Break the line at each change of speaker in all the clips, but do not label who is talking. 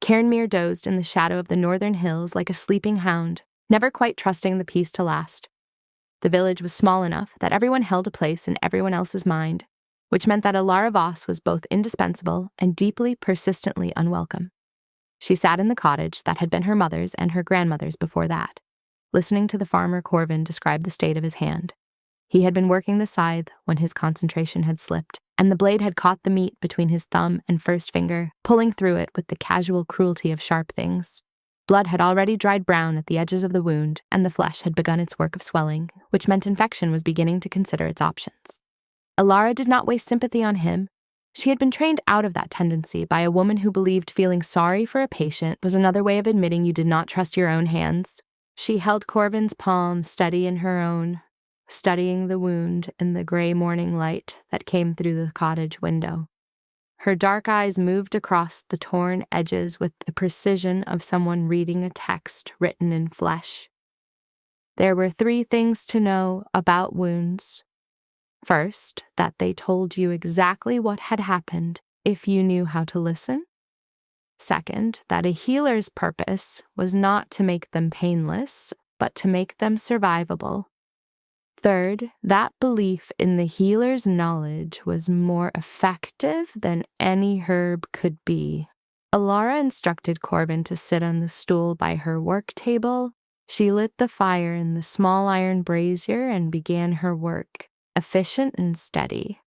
Cairnmere dozed in the shadow of the northern hills like a sleeping hound, never quite trusting the peace to last. The village was small enough that everyone held a place in everyone else's mind, which meant that Alara Voss was both indispensable and deeply, persistently unwelcome. She sat in the cottage that had been her mother's and her grandmother's before that, listening to the farmer Corvin describe the state of his hand. He had been working the scythe when his concentration had slipped, and the blade had caught the meat between his thumb and first finger, pulling through it with the casual cruelty of sharp things. Blood had already dried brown at the edges of the wound, and the flesh had begun its work of swelling, which meant infection was beginning to consider its options. Alara did not waste sympathy on him. She had been trained out of that tendency by a woman who believed feeling sorry for a patient was another way of admitting you did not trust your own hands. She held Corvin's palm steady in her own, studying the wound in the gray morning light that came through the cottage window. Her dark eyes moved across the torn edges with the precision of someone reading a text written in flesh. There were 3 things to know about wounds. First, that they told you exactly what had happened if you knew how to listen. Second, that a healer's purpose was not to make them painless, but to make them survivable. Third, that belief in the healer's knowledge was more effective than any herb could be. Alara instructed Corvin to sit on the stool by her work table. She lit the fire in the small iron brazier and began her work, efficient and steady.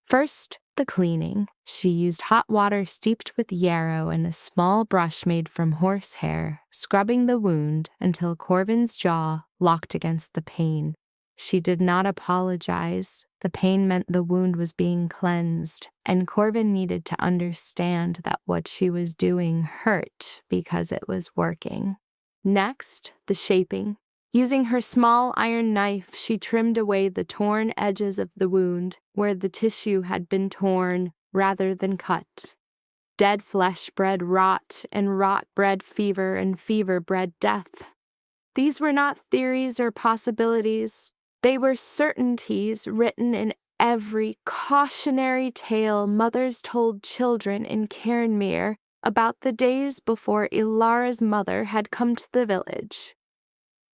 First, the cleaning. She used hot water steeped with yarrow and a small brush made from horsehair, scrubbing the wound until Corvin's jaw locked against the pain. She did not apologize. The pain meant the wound was being cleansed, and Corvin needed to understand that what she was doing hurt because it was working. Next, the shaping. Using her small iron knife, she trimmed away the torn edges of the wound where the tissue had been torn rather than cut. Dead flesh bred rot, and rot bred fever, and fever bred death. These were not theories or possibilities. They were certainties written in every cautionary tale mothers told children in Cairnmere about the days before Ilara's mother had come to the village.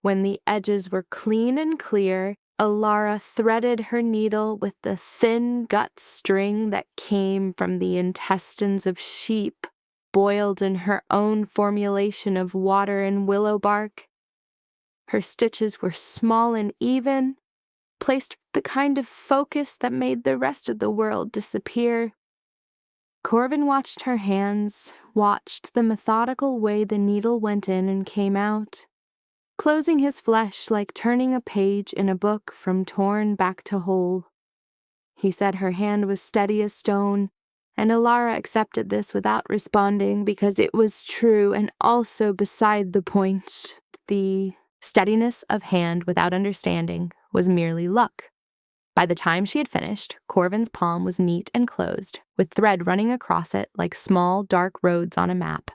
When the edges were clean and clear, Alara threaded her needle with the thin gut string that came from the intestines of sheep, boiled in her own formulation of water and willow bark. Her stitches were small and even, placed with the kind of focus that made the rest of the world disappear. Corvin watched her hands, watched the methodical way the needle went in and came out, closing his flesh like turning a page in a book from torn back to whole. He said her hand was steady as stone, and Alara accepted this without responding because it was true and also beside the point. The steadiness of hand without understanding was merely luck. By the time she had finished, Corvin's palm was neat and closed, with thread running across it like small, dark roads on a map.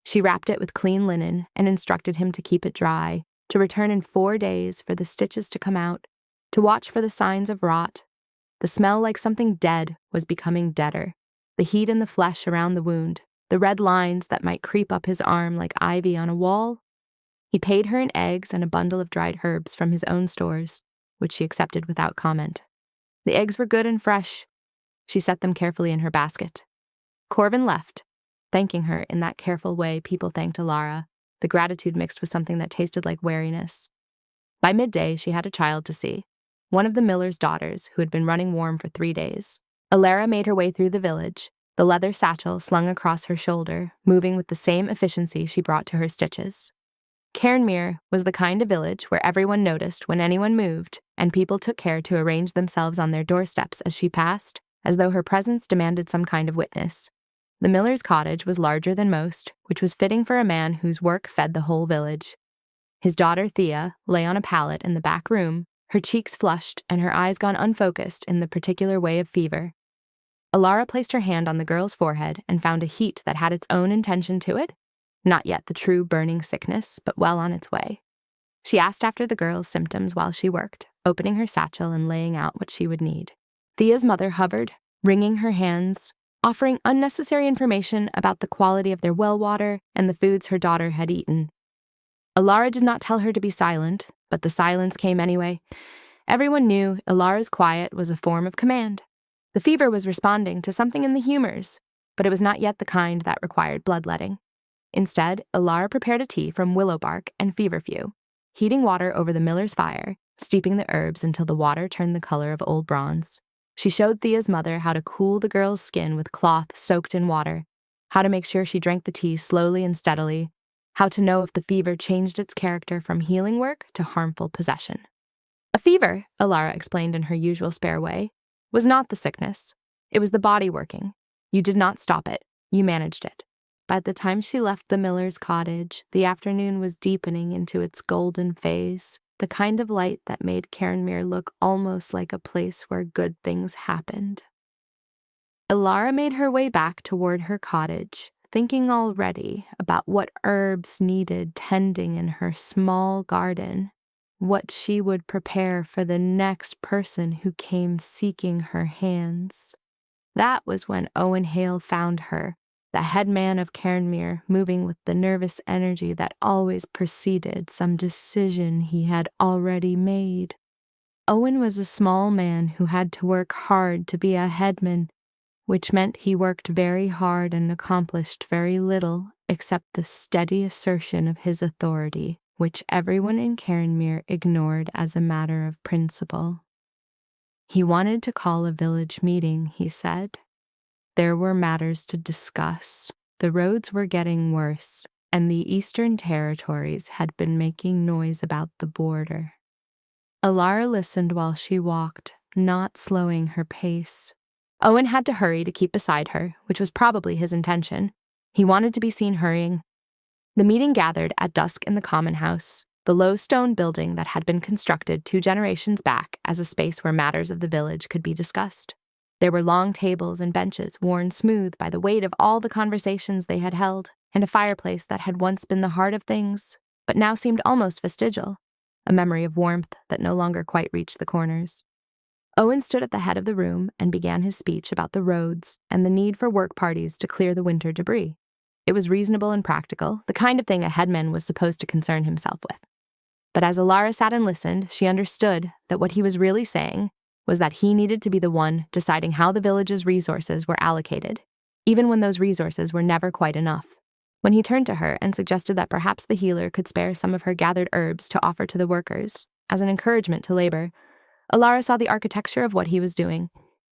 She wrapped it with clean linen and instructed him to keep it dry, to return in 4 days for the stitches to come out, to watch for the signs of rot. The smell like something dead was becoming deader, the heat in the flesh around the wound, the red lines that might creep up his arm like ivy on a wall. He paid her in eggs and a bundle of dried herbs from his own stores, which she accepted without comment. The eggs were good and fresh. She set them carefully in her basket. Corvin left, thanking her in that careful way people thanked Alara, the gratitude mixed with something that tasted like wariness. By midday, she had a child to see, one of the miller's daughters who had been running warm for 3 days. Alara made her way through the village, the leather satchel slung across her shoulder, moving with the same efficiency she brought to her stitches. Cairnmere was the kind of village where everyone noticed when anyone moved, and people took care to arrange themselves on their doorsteps as she passed, as though her presence demanded some kind of witness. The miller's cottage was larger than most, which was fitting for a man whose work fed the whole village. His daughter Thea lay on a pallet in the back room, her cheeks flushed and her eyes gone unfocused in the particular way of fever. Alara placed her hand on the girl's forehead and found a heat that had its own intention to it. Not yet the true burning sickness, but well on its way. She asked after the girl's symptoms while she worked, opening her satchel and laying out what she would need. Thea's mother hovered, wringing her hands, offering unnecessary information about the quality of their well water and the foods her daughter had eaten. Alara did not tell her to be silent, but the silence came anyway. Everyone knew Alara's quiet was a form of command. The fever was responding to something in the humors, but it was not yet the kind that required bloodletting. Instead, Alara prepared a tea from willow bark and feverfew, heating water over the miller's fire, steeping the herbs until the water turned the color of old bronze. She showed Thea's mother how to cool the girl's skin with cloth soaked in water, how to make sure she drank the tea slowly and steadily, how to know if the fever changed its character from healing work to harmful possession. A fever, Alara explained in her usual spare way, was not the sickness. It was the body working. You did not stop it. You managed it. By the time she left the miller's cottage, the afternoon was deepening into its golden phase, the kind of light that made Cairnmere look almost like a place where good things happened. Alara made her way back toward her cottage, thinking already about what herbs needed tending in her small garden, what she would prepare for the next person who came seeking her hands. That was when Owen Hale found her, the headman of Cairnmere, moving with the nervous energy that always preceded some decision he had already made. Owen was a small man who had to work hard to be a headman, which meant he worked very hard and accomplished very little except the steady assertion of his authority, which everyone in Cairnmere ignored as a matter of principle. He wanted to call a village meeting, he said. There were matters to discuss. The roads were getting worse, and the Eastern Territories had been making noise about the border. Alara listened while she walked, not slowing her pace. Owen had to hurry to keep beside her, which was probably his intention. He wanted to be seen hurrying. The meeting gathered at dusk in the common house, the low stone building that had been constructed 2 generations back as a space where matters of the village could be discussed. There were long tables and benches worn smooth by the weight of all the conversations they had held, and a fireplace that had once been the heart of things, but now seemed almost vestigial, a memory of warmth that no longer quite reached the corners. Owen stood at the head of the room and began his speech about the roads and the need for work parties to clear the winter debris. It was reasonable and practical, the kind of thing a headman was supposed to concern himself with. But as Alara sat and listened, she understood that what he was really saying was that he needed to be the one deciding how the village's resources were allocated, even when those resources were never quite enough. When he turned to her and suggested that perhaps the healer could spare some of her gathered herbs to offer to the workers, as an encouragement to labor, Alara saw the architecture of what he was doing.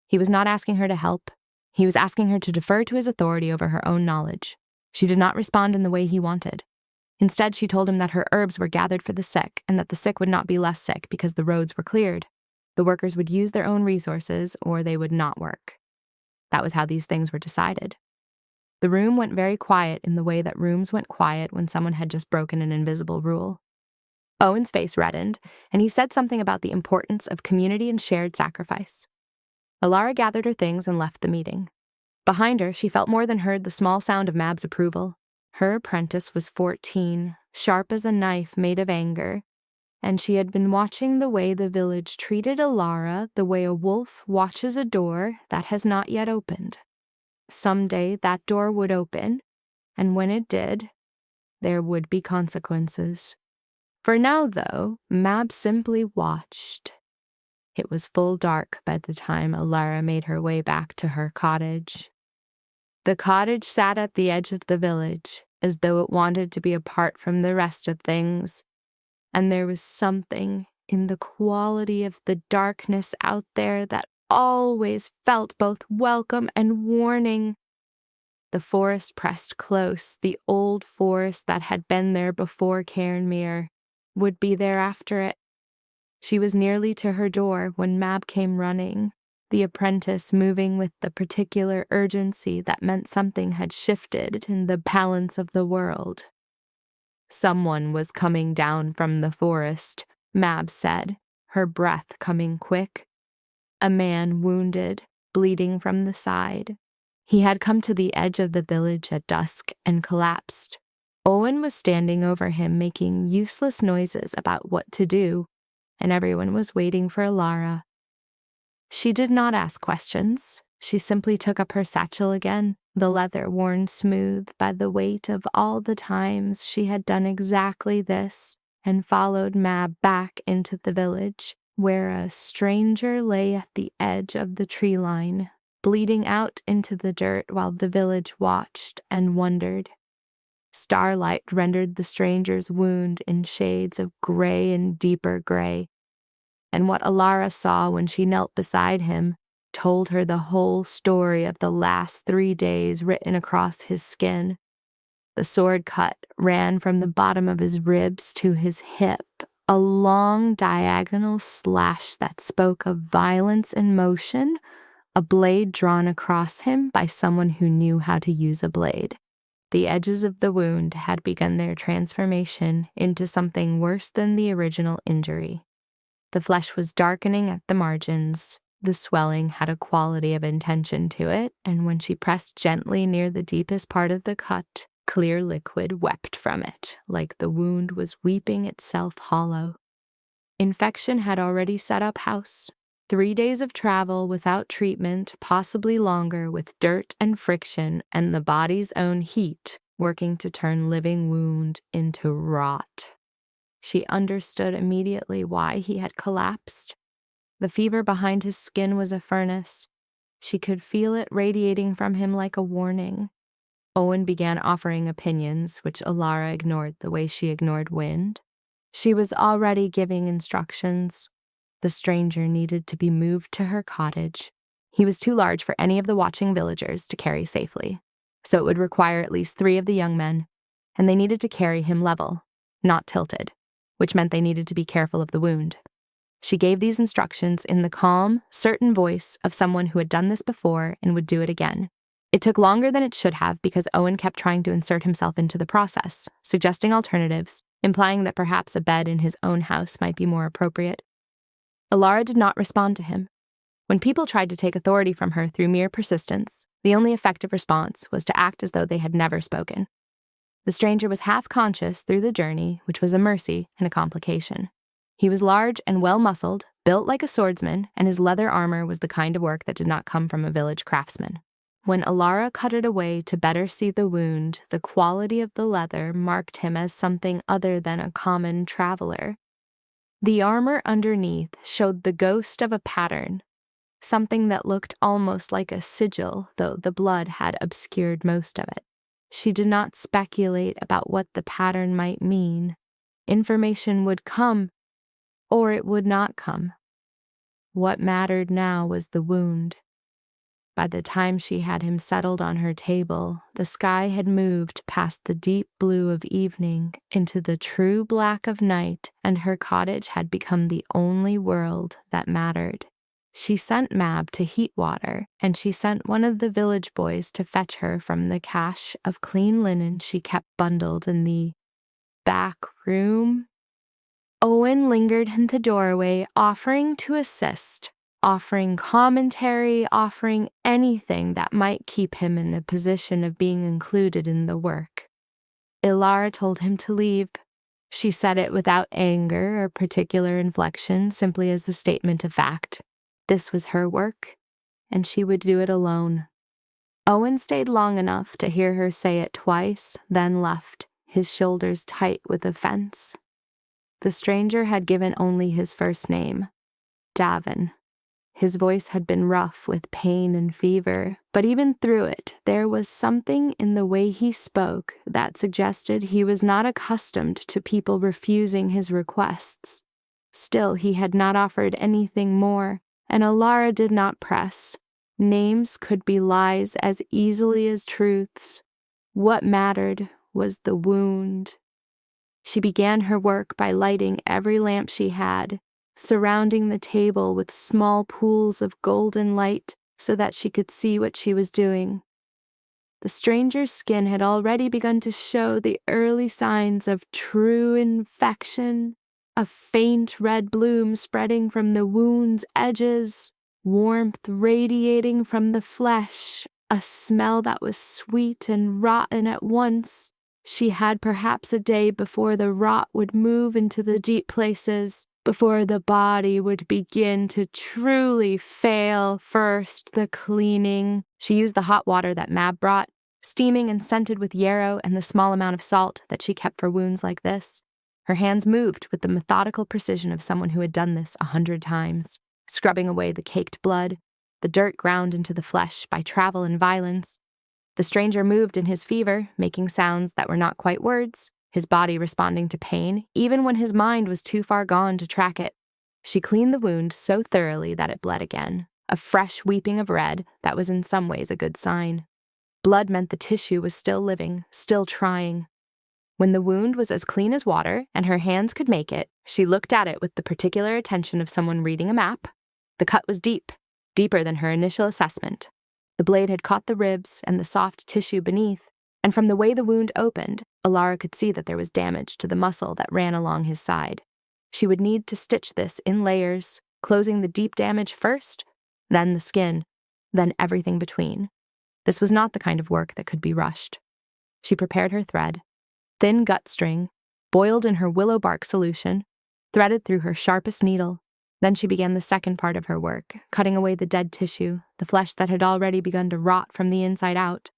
He was not asking her to help. He was asking her to defer to his authority over her own knowledge. She did not respond in the way he wanted. Instead, she told him that her herbs were gathered for the sick and that the sick would not be less sick because the roads were cleared. The workers would use their own resources or they would not work. That was how these things were decided. The room went very quiet in the way that rooms went quiet when someone had just broken an invisible rule. Owen's face reddened, and he said something about the importance of community and shared sacrifice. Alara gathered her things and left the meeting. Behind her, she felt more than heard the small sound of Mab's approval. Her apprentice was 14, sharp as a knife made of anger, and she had been watching the way the village treated Alara the way a wolf watches a door that has not yet opened. Someday that door would open, and when it did, there would be consequences. For now, though, Mab simply watched. It was full dark by the time Alara made her way back to her cottage. The cottage sat at the edge of the village, as though it wanted to be apart from the rest of things, and there was something in the quality of the darkness out there that always felt both welcome and warning. The forest pressed close, the old forest that had been there before Cairnmere would be there after it. She was nearly to her door when Mab came running, the apprentice moving with the particular urgency that meant something had shifted in the balance of the world. Someone was coming down from the forest, Mab said, her breath coming quick. A man wounded, bleeding from the side. He had come to the edge of the village at dusk and collapsed. Owen was standing over him making useless noises about what to do, and everyone was waiting for Alara. She did not ask questions. She simply took up her satchel again, the leather worn smooth by the weight of all the times she had done exactly this, and followed Mab back into the village, where a stranger lay at the edge of the tree line, bleeding out into the dirt while the village watched and wondered. Starlight rendered the stranger's wound in shades of gray and deeper gray, and what Alara saw when she knelt beside him told her the whole story of the last 3 days written across his skin. The sword cut ran from the bottom of his ribs to his hip, a long diagonal slash that spoke of violence and motion, a blade drawn across him by someone who knew how to use a blade. The edges of the wound had begun their transformation into something worse than the original injury. The flesh was darkening at the margins. The swelling had a quality of intention to it, and when she pressed gently near the deepest part of the cut, clear liquid wept from it, like the wound was weeping itself hollow. Infection had already set up house. 3 days of travel without treatment, possibly longer, with dirt and friction and the body's own heat working to turn living wound into rot. She understood immediately why he had collapsed. The fever behind his skin was a furnace. She could feel it radiating from him like a warning. Owen began offering opinions, which Alara ignored the way she ignored wind. She was already giving instructions. The stranger needed to be moved to her cottage. He was too large for any of the watching villagers to carry safely, so it would require at least 3 of the young men, and they needed to carry him level, not tilted, which meant they needed to be careful of the wound. She gave these instructions in the calm, certain voice of someone who had done this before and would do it again. It took longer than it should have because Owen kept trying to insert himself into the process, suggesting alternatives, implying that perhaps a bed in his own house might be more appropriate. Alara did not respond to him. When people tried to take authority from her through mere persistence, the only effective response was to act as though they had never spoken. The stranger was half-conscious through the journey, which was a mercy and a complication. He was large and well-muscled, built like a swordsman, and his leather armor was the kind of work that did not come from a village craftsman. When Alara cut it away to better see the wound, the quality of the leather marked him as something other than a common traveler. The armor underneath showed the ghost of a pattern, something that looked almost like a sigil, though the blood had obscured most of it. She did not speculate about what the pattern might mean. Information would come, or it would not come. What mattered now was the wound. By the time she had him settled on her table, the sky had moved past the deep blue of evening into the true black of night, and her cottage had become the only world that mattered. She sent Mab to heat water, and she sent one of the village boys to fetch her from the cache of clean linen she kept bundled in the back room. Owen lingered in the doorway, offering to assist, offering commentary, offering anything that might keep him in a position of being included in the work. Alara told him to leave. She said it without anger or particular inflection, simply as a statement of fact. This was her work, and she would do it alone. Owen stayed long enough to hear her say it twice, then left, his shoulders tight with offense. The stranger had given only his first name, Davin. His voice had been rough with pain and fever, but even through it, there was something in the way he spoke that suggested he was not accustomed to people refusing his requests. Still, he had not offered anything more, and Alara did not press. Names could be lies as easily as truths. What mattered was the wound. She began her work by lighting every lamp she had, surrounding the table with small pools of golden light so that she could see what she was doing. The stranger's skin had already begun to show the early signs of true infection, a faint red bloom spreading from the wound's edges, warmth radiating from the flesh, a smell that was sweet and rotten at once. She had perhaps a day before the rot would move into the deep places, before the body would begin to truly fail. First, the cleaning. She used the hot water that Mab brought, steaming and scented with yarrow and the small amount of salt that she kept for wounds like this. Her hands moved with the methodical precision of someone who had done this 100 times, scrubbing away the caked blood, the dirt ground into the flesh by travel and violence. The stranger moved in his fever, making sounds that were not quite words, his body responding to pain, even when his mind was too far gone to track it. She cleaned the wound so thoroughly that it bled again, a fresh weeping of red that was in some ways a good sign. Blood meant the tissue was still living, still trying. When the wound was as clean as water, and her hands could make it, she looked at it with the particular attention of someone reading a map. The cut was deep, deeper than her initial assessment. The blade had caught the ribs and the soft tissue beneath, and from the way the wound opened, Alara could see that there was damage to the muscle that ran along his side. She would need to stitch this in layers, closing the deep damage first, then the skin, then everything between. This was not the kind of work that could be rushed. She prepared her thread, thin gut string, boiled in her willow bark solution, threaded through her sharpest needle. Then she began the second part of her work, cutting away the dead tissue, the flesh that had already begun to rot from the inside out.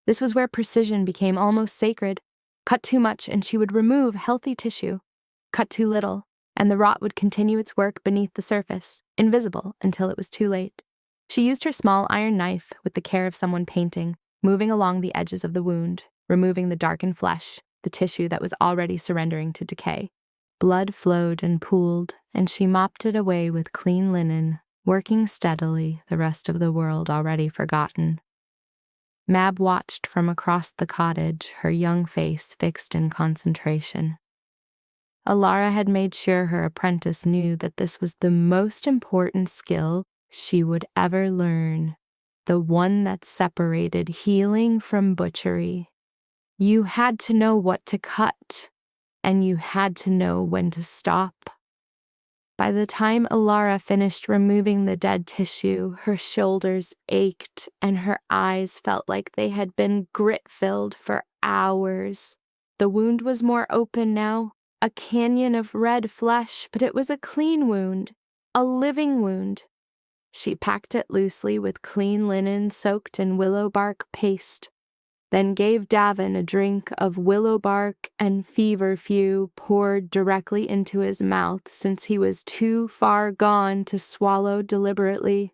This was where precision became almost sacred. Cut too much and she would remove healthy tissue. Cut too little, and the rot would continue its work beneath the surface, invisible until it was too late. She used her small iron knife with the care of someone painting, moving along the edges of the wound, removing the darkened flesh, the tissue that was already surrendering to decay. Blood flowed and pooled, and she mopped it away with clean linen, working steadily, the rest of the world already forgotten. Mab watched from across the cottage, her young face fixed in concentration. Alara had made sure her apprentice knew that this was the most important skill she would ever learn, the one that separated healing from butchery. You had to know what to cut, and you had to know when to stop. By the time Alara finished removing the dead tissue, her shoulders ached and her eyes felt like they had been grit-filled for hours. The wound was more open now, a canyon of red flesh, but it was a clean wound, a living wound. She packed it loosely with clean linen soaked in willow bark paste, then gave Davin a drink of willow bark and feverfew poured directly into his mouth since he was too far gone to swallow deliberately.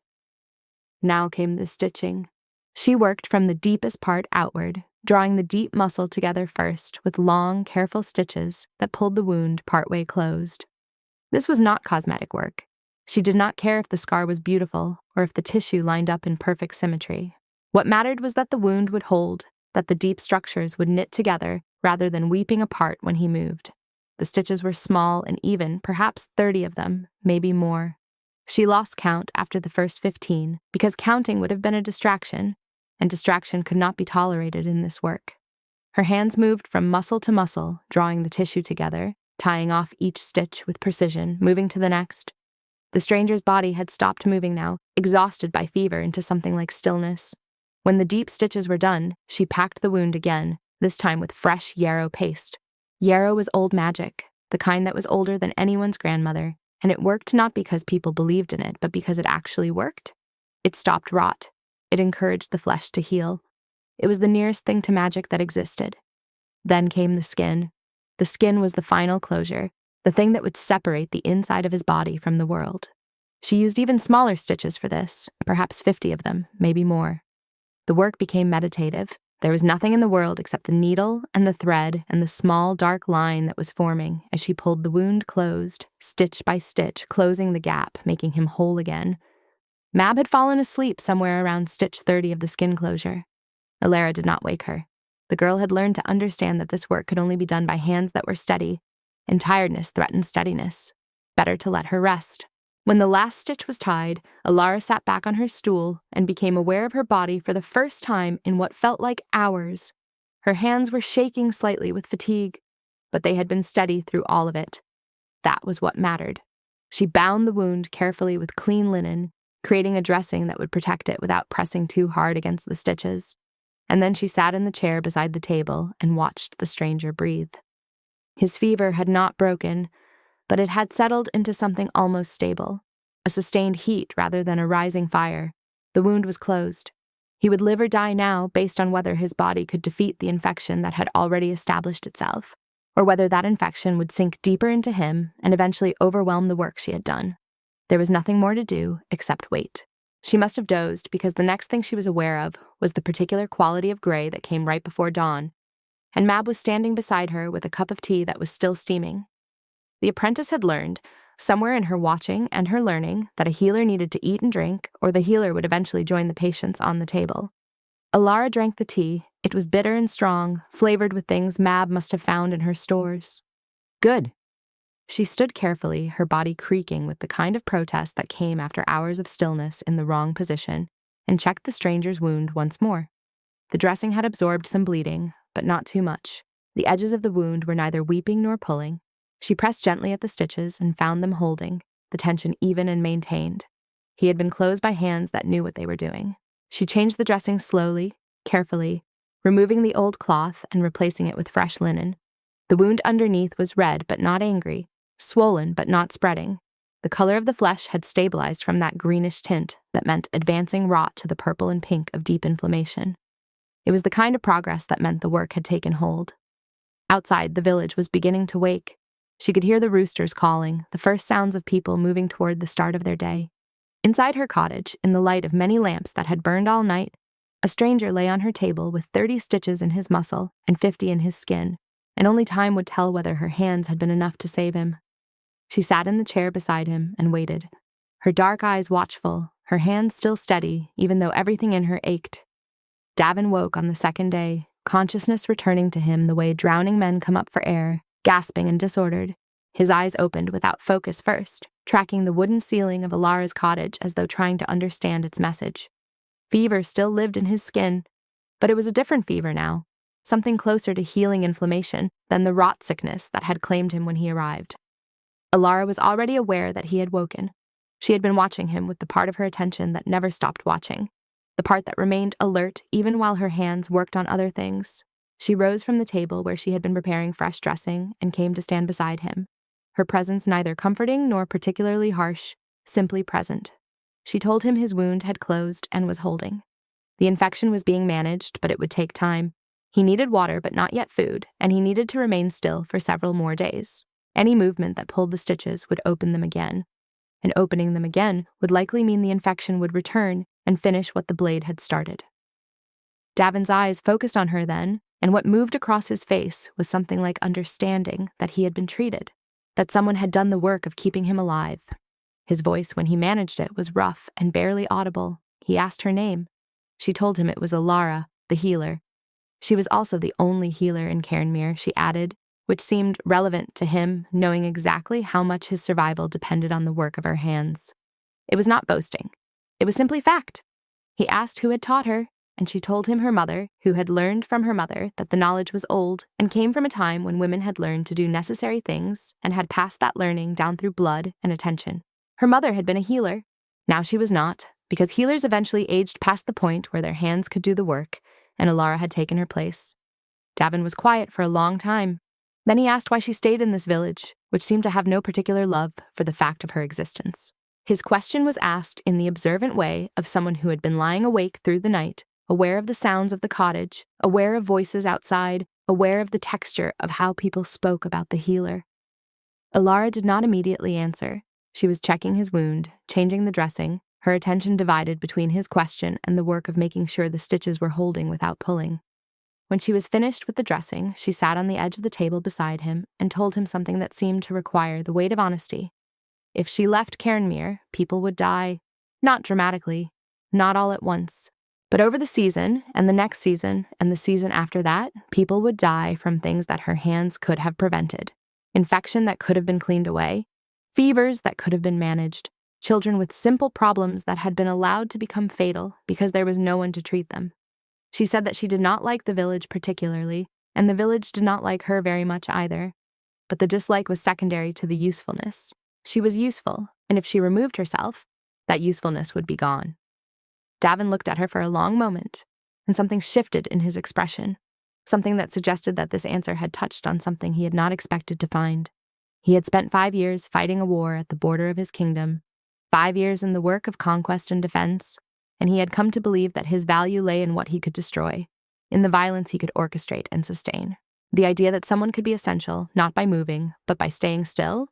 Now came the stitching. She worked from the deepest part outward, drawing the deep muscle together first with long, careful stitches that pulled the wound partway closed. This was not cosmetic work. She did not care if the scar was beautiful or if the tissue lined up in perfect symmetry. What mattered was that the wound would hold, that the deep structures would knit together rather than weeping apart when he moved. The stitches were small and even, perhaps 30 of them, maybe more. She lost count after the first 15 because counting would have been a distraction, and distraction could not be tolerated in this work. Her hands moved from muscle to muscle, drawing the tissue together, tying off each stitch with precision, moving to the next. The stranger's body had stopped moving now, exhausted by fever into something like stillness. When the deep stitches were done, she packed the wound again, this time with fresh yarrow paste. Yarrow was old magic, the kind that was older than anyone's grandmother, and it worked not because people believed in it, but because it actually worked. It stopped rot. It encouraged the flesh to heal. It was the nearest thing to magic that existed. Then came the skin. The skin was the final closure, the thing that would separate the inside of his body from the world. She used even smaller stitches for this, perhaps 50 of them, maybe more. The work became meditative. There was nothing in the world except the needle and the thread and the small dark line that was forming as she pulled the wound closed, stitch by stitch, closing the gap, making him whole again. Mab had fallen asleep somewhere around stitch 30 of the skin closure. Alara did not wake her. The girl had learned to understand that this work could only be done by hands that were steady, and tiredness threatened steadiness. Better to let her rest. When the last stitch was tied, Alara sat back on her stool and became aware of her body for the first time in what felt like hours. Her hands were shaking slightly with fatigue, but they had been steady through all of it. That was what mattered. She bound the wound carefully with clean linen, creating a dressing that would protect it without pressing too hard against the stitches. And then she sat in the chair beside the table and watched the stranger breathe. His fever had not broken, but it had settled into something almost stable, a sustained heat rather than a rising fire. The wound was closed. He would live or die now based on whether his body could defeat the infection that had already established itself, or whether that infection would sink deeper into him and eventually overwhelm the work she had done. There was nothing more to do except wait. She must have dozed because the next thing she was aware of was the particular quality of gray that came right before dawn, and Mab was standing beside her with a cup of tea that was still steaming. The apprentice had learned, somewhere in her watching and her learning, that a healer needed to eat and drink, or the healer would eventually join the patients on the table. Alara drank the tea. It was bitter and strong, flavored with things Mab must have found in her stores. Good. She stood carefully, her body creaking with the kind of protest that came after hours of stillness in the wrong position, and checked the stranger's wound once more. The dressing had absorbed some bleeding, but not too much. The edges of the wound were neither weeping nor pulling. She pressed gently at the stitches and found them holding, the tension even and maintained. He had been closed by hands that knew what they were doing. She changed the dressing slowly, carefully, removing the old cloth and replacing it with fresh linen. The wound underneath was red but not angry, swollen but not spreading. The color of the flesh had stabilized from that greenish tint that meant advancing rot to the purple and pink of deep inflammation. It was the kind of progress that meant the work had taken hold. Outside, the village was beginning to wake. She could hear the roosters calling, the first sounds of people moving toward the start of their day. Inside her cottage, in the light of many lamps that had burned all night, a stranger lay on her table with 30 stitches in his muscle and 50 in his skin, and only time would tell whether her hands had been enough to save him. She sat in the chair beside him and waited, her dark eyes watchful, her hands still steady, even though everything in her ached. Davin woke on the second day, consciousness returning to him the way drowning men come up for air, gasping and disordered. His eyes opened without focus first, tracking the wooden ceiling of Alara's cottage as though trying to understand its message. Fever still lived in his skin, but it was a different fever now, something closer to healing inflammation than the rot sickness that had claimed him when he arrived. Alara was already aware that he had woken. She had been watching him with the part of her attention that never stopped watching, the part that remained alert even while her hands worked on other things. She rose from the table where she had been preparing fresh dressing and came to stand beside him, her presence neither comforting nor particularly harsh, simply present. She told him his wound had closed and was holding. The infection was being managed, but it would take time. He needed water but not yet food, and he needed to remain still for several more days. Any movement that pulled the stitches would open them again, and opening them again would likely mean the infection would return and finish what the blade had started. Davin's eyes focused on her then, and what moved across his face was something like understanding that he had been treated, that someone had done the work of keeping him alive. His voice, when he managed it, was rough and barely audible. He asked her name. She told him it was Alara, the healer. She was also the only healer in Cairnmere, she added, which seemed relevant to him, knowing exactly how much his survival depended on the work of her hands. It was not boasting. It was simply fact. He asked who had taught her, and she told him her mother, who had learned from her mother that the knowledge was old and came from a time when women had learned to do necessary things and had passed that learning down through blood and attention. Her mother had been a healer. Now she was not, because healers eventually aged past the point where their hands could do the work, and Alara had taken her place. Davin was quiet for a long time. Then he asked why she stayed in this village, which seemed to have no particular love for the fact of her existence. His question was asked in the observant way of someone who had been lying awake through the night, aware of the sounds of the cottage, aware of voices outside, aware of the texture of how people spoke about the healer. Alara did not immediately answer. She was checking his wound, changing the dressing, her attention divided between his question and the work of making sure the stitches were holding without pulling. When she was finished with the dressing, she sat on the edge of the table beside him and told him something that seemed to require the weight of honesty. If she left Cairnmere, people would die. Not dramatically, not all at once. But over the season, and the next season, and the season after that, people would die from things that her hands could have prevented. Infection that could have been cleaned away. Fevers that could have been managed. Children with simple problems that had been allowed to become fatal because there was no one to treat them. She said that she did not like the village particularly, and the village did not like her very much either. But the dislike was secondary to the usefulness. She was useful, and if she removed herself, that usefulness would be gone. Davin looked at her for a long moment, and something shifted in his expression, something that suggested that this answer had touched on something he had not expected to find. He had spent 5 years fighting a war at the border of his kingdom, 5 years in the work of conquest and defense, and he had come to believe that his value lay in what he could destroy, in the violence he could orchestrate and sustain. The idea that someone could be essential, not by moving, but by staying still,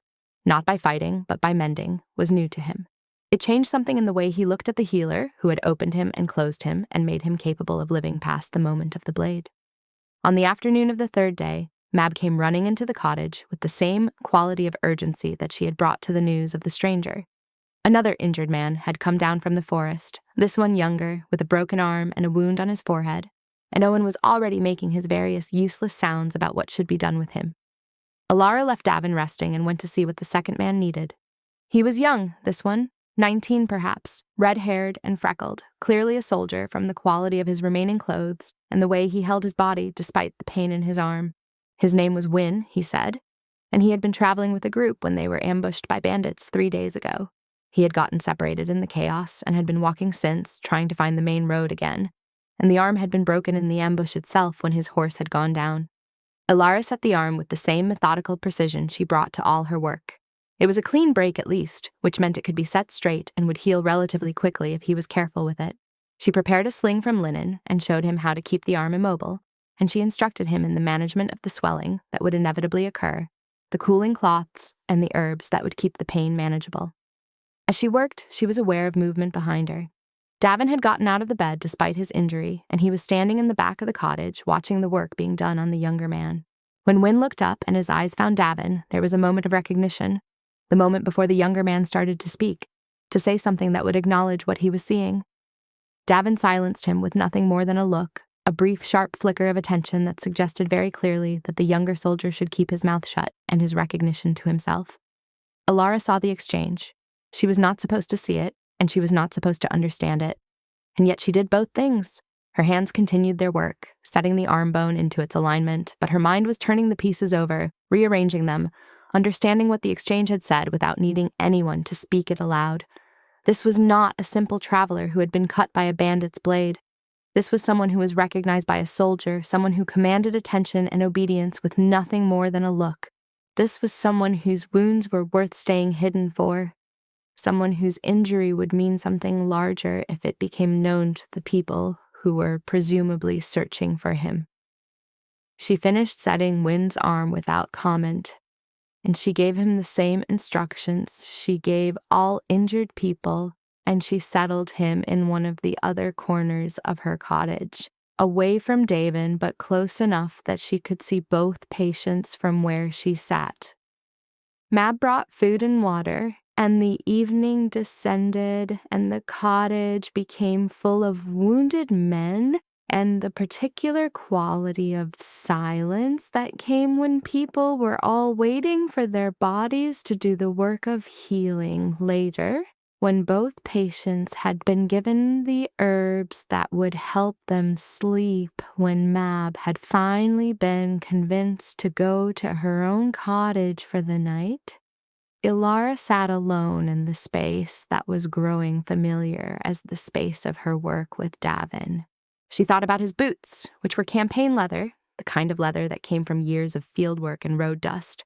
not by fighting, but by mending, was new to him. It changed something in the way he looked at the healer who had opened him and closed him and made him capable of living past the moment of the blade. On the afternoon of the third day, Mab came running into the cottage with the same quality of urgency that she had brought to the news of the stranger. Another injured man had come down from the forest, this one younger, with a broken arm and a wound on his forehead, and Owen was already making his various useless sounds about what should be done with him. Alara left Davin resting and went to see what the second man needed. He was young, this one, 19 perhaps, red-haired and freckled, clearly a soldier from the quality of his remaining clothes and the way he held his body despite the pain in his arm. His name was Wynne, he said, and he had been traveling with a group when they were ambushed by bandits 3 days ago. He had gotten separated in the chaos and had been walking since, trying to find the main road again, and the arm had been broken in the ambush itself when his horse had gone down. Alara set the arm with the same methodical precision she brought to all her work. It was a clean break at least, which meant it could be set straight and would heal relatively quickly if he was careful with it. She prepared a sling from linen and showed him how to keep the arm immobile, and she instructed him in the management of the swelling that would inevitably occur, the cooling cloths, and the herbs that would keep the pain manageable. As she worked, she was aware of movement behind her. Davin had gotten out of the bed despite his injury, and he was standing in the back of the cottage watching the work being done on the younger man. When Wynne looked up and his eyes found Davin, there was a moment of recognition, the moment before the younger man started to speak, to say something that would acknowledge what he was seeing. Davin silenced him with nothing more than a look, a brief, sharp flicker of attention that suggested very clearly that the younger soldier should keep his mouth shut and his recognition to himself. Alara saw the exchange. She was not supposed to see it, and she was not supposed to understand it. And yet she did both things. Her hands continued their work, setting the arm bone into its alignment, but her mind was turning the pieces over, rearranging them, understanding what the exchange had said without needing anyone to speak it aloud. This was not a simple traveler who had been cut by a bandit's blade. This was someone who was recognized by a soldier, someone who commanded attention and obedience with nothing more than a look. This was someone whose wounds were worth staying hidden for. Someone whose injury would mean something larger if it became known to the people who were presumably searching for him. She finished setting Wynne's arm without comment, and she gave him the same instructions she gave all injured people, and she settled him in one of the other corners of her cottage, away from Davin but close enough that she could see both patients from where she sat. Mab brought food and water, and the evening descended, and the cottage became full of wounded men, and the particular quality of silence that came when people were all waiting for their bodies to do the work of healing later, when both patients had been given the herbs that would help them sleep, when Mab had finally been convinced to go to her own cottage for the night. Alara sat alone in the space that was growing familiar as the space of her work with Davin. She thought about his boots, which were campaign leather, the kind of leather that came from years of fieldwork and road dust.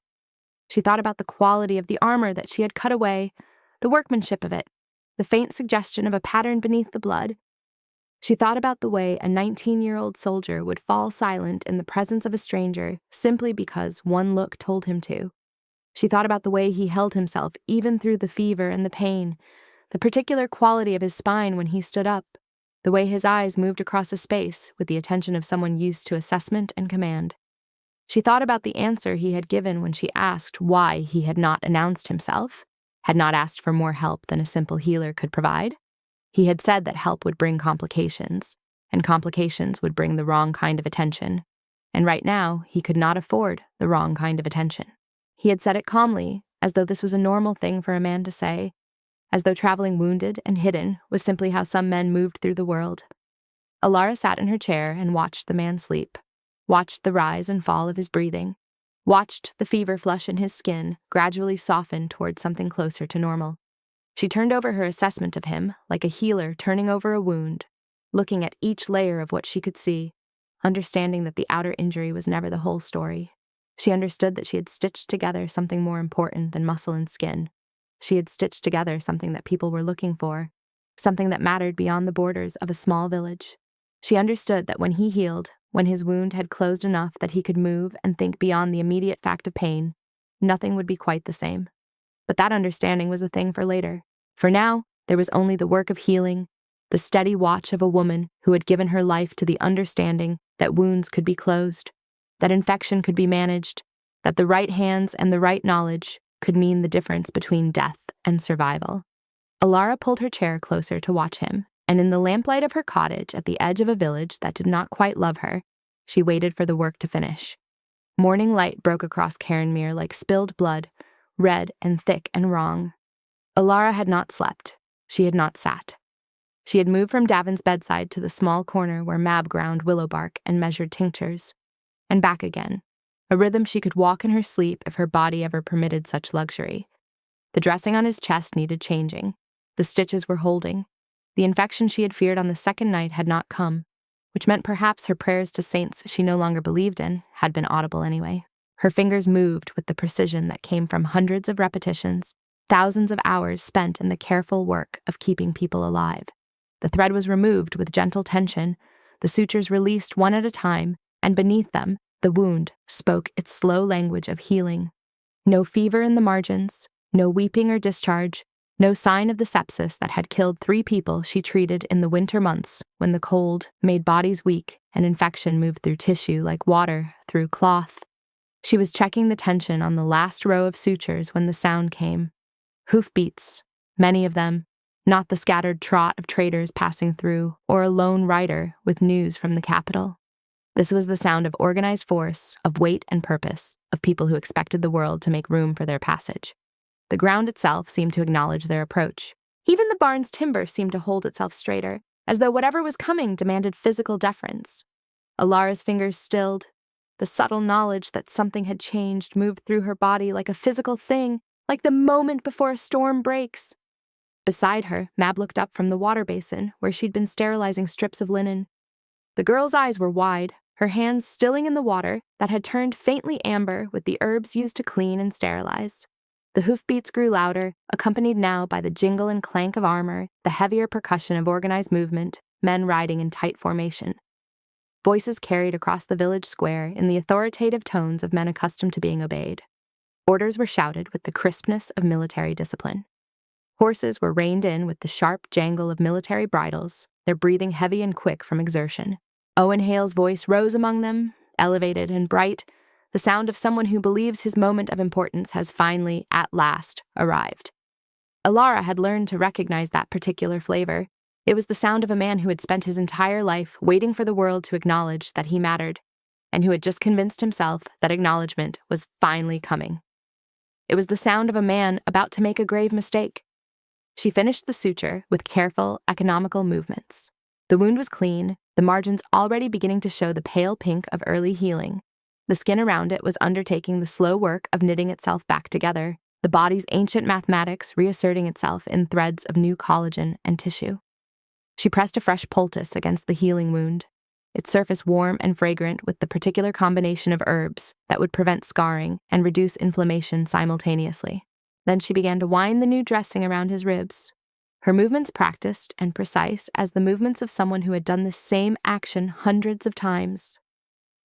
She thought about the quality of the armor that she had cut away, the workmanship of it, the faint suggestion of a pattern beneath the blood. She thought about the way a 19-year-old soldier would fall silent in the presence of a stranger simply because one look told him to. She thought about the way he held himself even through the fever and the pain, the particular quality of his spine when he stood up, the way his eyes moved across a space with the attention of someone used to assessment and command. She thought about the answer he had given when she asked why he had not announced himself, had not asked for more help than a simple healer could provide. He had said that help would bring complications, and complications would bring the wrong kind of attention, and right now he could not afford the wrong kind of attention. He had said it calmly, as though this was a normal thing for a man to say, as though traveling wounded and hidden was simply how some men moved through the world. Alara sat in her chair and watched the man sleep, watched the rise and fall of his breathing, watched the fever flush in his skin gradually soften toward something closer to normal. She turned over her assessment of him like a healer turning over a wound, looking at each layer of what she could see, understanding that the outer injury was never the whole story. She understood that she had stitched together something more important than muscle and skin. She had stitched together something that people were looking for, something that mattered beyond the borders of a small village. She understood that when he healed, when his wound had closed enough that he could move and think beyond the immediate fact of pain, nothing would be quite the same. But that understanding was a thing for later. For now, there was only the work of healing, the steady watch of a woman who had given her life to the understanding that wounds could be closed, that infection could be managed, that the right hands and the right knowledge could mean the difference between death and survival. Alara pulled her chair closer to watch him, and in the lamplight of her cottage at the edge of a village that did not quite love her, she waited for the work to finish. Morning light broke across Cairnmere like spilled blood, red and thick and wrong. Alara had not slept. She had not sat. She had moved from Davin's bedside to the small corner where Mab ground willow bark and measured tinctures, and back again, a rhythm she could walk in her sleep if her body ever permitted such luxury. The dressing on his chest needed changing. The stitches were holding. The infection she had feared on the second night had not come, which meant perhaps her prayers to saints she no longer believed in had been audible anyway. Her fingers moved with the precision that came from hundreds of repetitions, thousands of hours spent in the careful work of keeping people alive. The thread was removed with gentle tension, the sutures released one at a time, and beneath them, the wound spoke its slow language of healing. No fever in the margins, no weeping or discharge, no sign of the sepsis that had killed 3 people she treated in the winter months when the cold made bodies weak and infection moved through tissue like water through cloth. She was checking the tension on the last row of sutures when the sound came. Hoofbeats, many of them, not the scattered trot of traders passing through or a lone rider with news from the capital. This was the sound of organized force, of weight and purpose, of people who expected the world to make room for their passage. The ground itself seemed to acknowledge their approach. Even the barn's timber seemed to hold itself straighter, as though whatever was coming demanded physical deference. Alara's fingers stilled. The subtle knowledge that something had changed moved through her body like a physical thing, like the moment before a storm breaks. Beside her, Mab looked up from the water basin where she'd been sterilizing strips of linen. The girl's eyes were wide, her hands stilling in the water that had turned faintly amber with the herbs used to clean and sterilize. The hoofbeats grew louder, accompanied now by the jingle and clank of armor, the heavier percussion of organized movement, men riding in tight formation. Voices carried across the village square in the authoritative tones of men accustomed to being obeyed. Orders were shouted with the crispness of military discipline. Horses were reined in with the sharp jangle of military bridles, their breathing heavy and quick from exertion. Owen Hale's voice rose among them, elevated and bright, the sound of someone who believes his moment of importance has finally, at last, arrived. Alara had learned to recognize that particular flavor. It was the sound of a man who had spent his entire life waiting for the world to acknowledge that he mattered, and who had just convinced himself that acknowledgement was finally coming. It was the sound of a man about to make a grave mistake. She finished the suture with careful, economical movements. The wound was clean, the margins already beginning to show the pale pink of early healing. The skin around it was undertaking the slow work of knitting itself back together, the body's ancient mathematics reasserting itself in threads of new collagen and tissue. She pressed a fresh poultice against the healing wound, its surface warm and fragrant with the particular combination of herbs that would prevent scarring and reduce inflammation simultaneously. Then she began to wind the new dressing around his ribs, her movements practiced and precise as the movements of someone who had done this same action hundreds of times.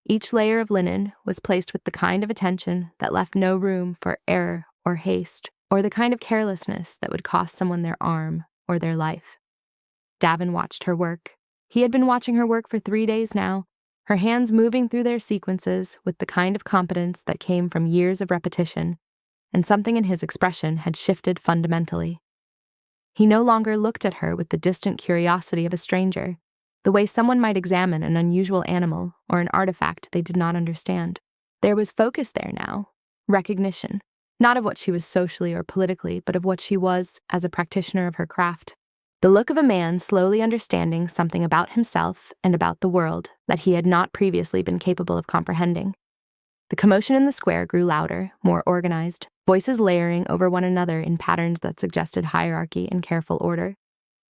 Each layer of linen was placed with the kind of attention that left no room for error or haste, or the kind of carelessness that would cost someone their arm or their life. Davin watched her work. He had been watching her work for 3 days now, her hands moving through their sequences with the kind of competence that came from years of repetition, and something in his expression had shifted fundamentally. He no longer looked at her with the distant curiosity of a stranger, the way someone might examine an unusual animal or an artifact they did not understand. There was focus there now, recognition, not of what she was socially or politically, but of what she was as a practitioner of her craft. The look of a man slowly understanding something about himself and about the world that he had not previously been capable of comprehending. The commotion in the square grew louder, more organized, voices layering over one another in patterns that suggested hierarchy and careful order.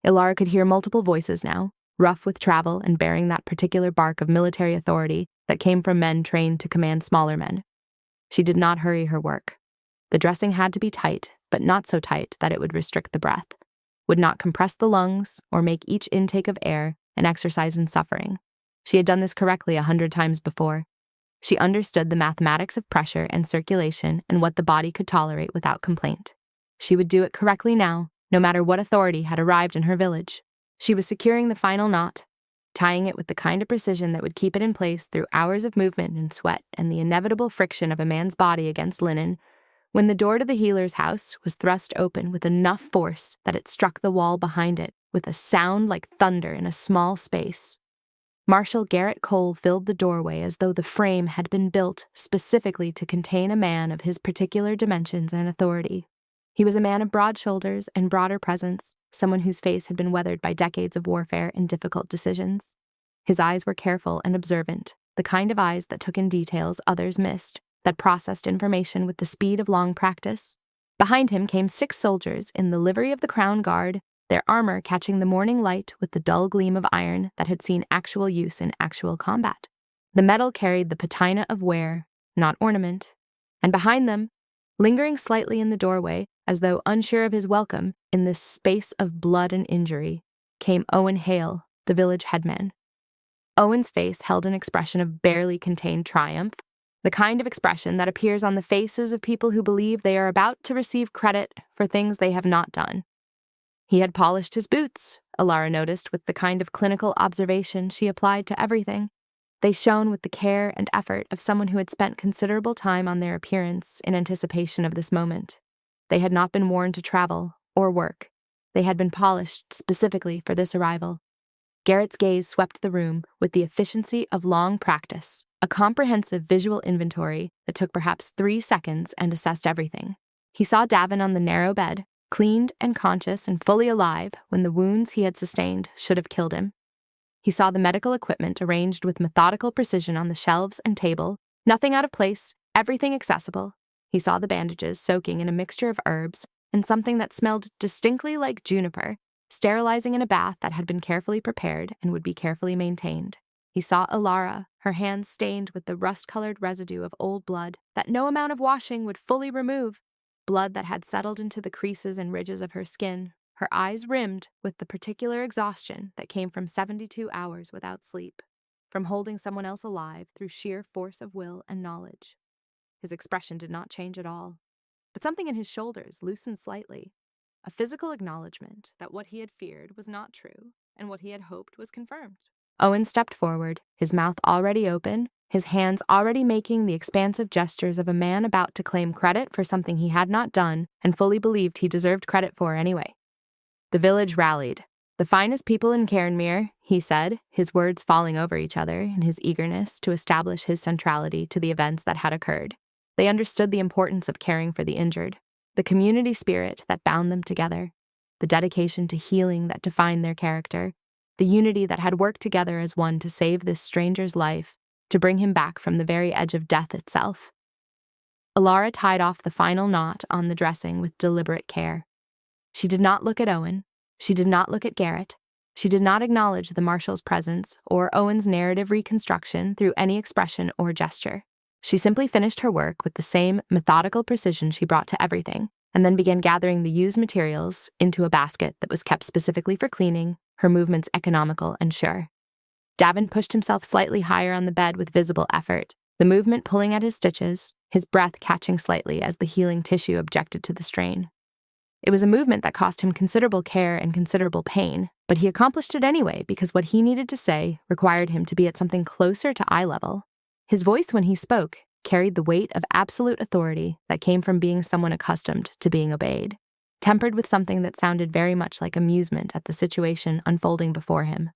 Alara could hear multiple voices now, rough with travel and bearing that particular bark of military authority that came from men trained to command smaller men. She did not hurry her work. The dressing had to be tight, but not so tight that it would restrict the breath, would not compress the lungs or make each intake of air an exercise in suffering. She had done this correctly 100 times before. She understood the mathematics of pressure and circulation and what the body could tolerate without complaint. She would do it correctly now, no matter what authority had arrived in her village. She was securing the final knot, tying it with the kind of precision that would keep it in place through hours of movement and sweat and the inevitable friction of a man's body against linen, when the door to the healer's house was thrust open with enough force that it struck the wall behind it with a sound like thunder in a small space. Marshal Garrett Cole filled the doorway as though the frame had been built specifically to contain a man of his particular dimensions and authority. He was a man of broad shoulders and broader presence, someone whose face had been weathered by decades of warfare and difficult decisions. His eyes were careful and observant, the kind of eyes that took in details others missed, that processed information with the speed of long practice. Behind him came 6 soldiers in the livery of the Crown Guard, their armor catching the morning light with the dull gleam of iron that had seen actual use in actual combat. The metal carried the patina of wear, not ornament, and behind them, lingering slightly in the doorway, as though unsure of his welcome in this space of blood and injury, came Owen Hale, the village headman. Owen's face held an expression of barely contained triumph, the kind of expression that appears on the faces of people who believe they are about to receive credit for things they have not done. He had polished his boots, Alara noticed with the kind of clinical observation she applied to everything. They shone with the care and effort of someone who had spent considerable time on their appearance in anticipation of this moment. They had not been worn to travel or work. They had been polished specifically for this arrival. Garrett's gaze swept the room with the efficiency of long practice, a comprehensive visual inventory that took perhaps 3 seconds and assessed everything. He saw Davin on the narrow bed, cleaned and conscious and fully alive when the wounds he had sustained should have killed him. He saw the medical equipment arranged with methodical precision on the shelves and table, nothing out of place, everything accessible. He saw the bandages soaking in a mixture of herbs and something that smelled distinctly like juniper, sterilizing in a bath that had been carefully prepared and would be carefully maintained. He saw Alara, her hands stained with the rust-colored residue of old blood that no amount of washing would fully remove, blood that had settled into the creases and ridges of her skin, her eyes rimmed with the particular exhaustion that came from 72 hours without sleep, from holding someone else alive through sheer force of will and knowledge. His expression did not change at all, but something in his shoulders loosened slightly, a physical acknowledgement that what he had feared was not true and what he had hoped was confirmed. Owen stepped forward, his mouth already open, his hands already making the expansive gestures of a man about to claim credit for something he had not done and fully believed he deserved credit for anyway. The village rallied. "The finest people in Cairnmere," he said, his words falling over each other in his eagerness to establish his centrality to the events that had occurred. They understood the importance of caring for the injured, the community spirit that bound them together, the dedication to healing that defined their character, the unity that had worked together as one to save this stranger's life, to bring him back from the very edge of death itself. Alara tied off the final knot on the dressing with deliberate care. She did not look at Owen. She did not look at Garrett. She did not acknowledge the marshal's presence or Owen's narrative reconstruction through any expression or gesture. She simply finished her work with the same methodical precision she brought to everything, and then began gathering the used materials into a basket that was kept specifically for cleaning, her movements economical and sure. Davin pushed himself slightly higher on the bed with visible effort, the movement pulling at his stitches, his breath catching slightly as the healing tissue objected to the strain. It was a movement that cost him considerable care and considerable pain, but he accomplished it anyway because what he needed to say required him to be at something closer to eye level. His voice when he spoke carried the weight of absolute authority that came from being someone accustomed to being obeyed, tempered with something that sounded very much like amusement at the situation unfolding before him.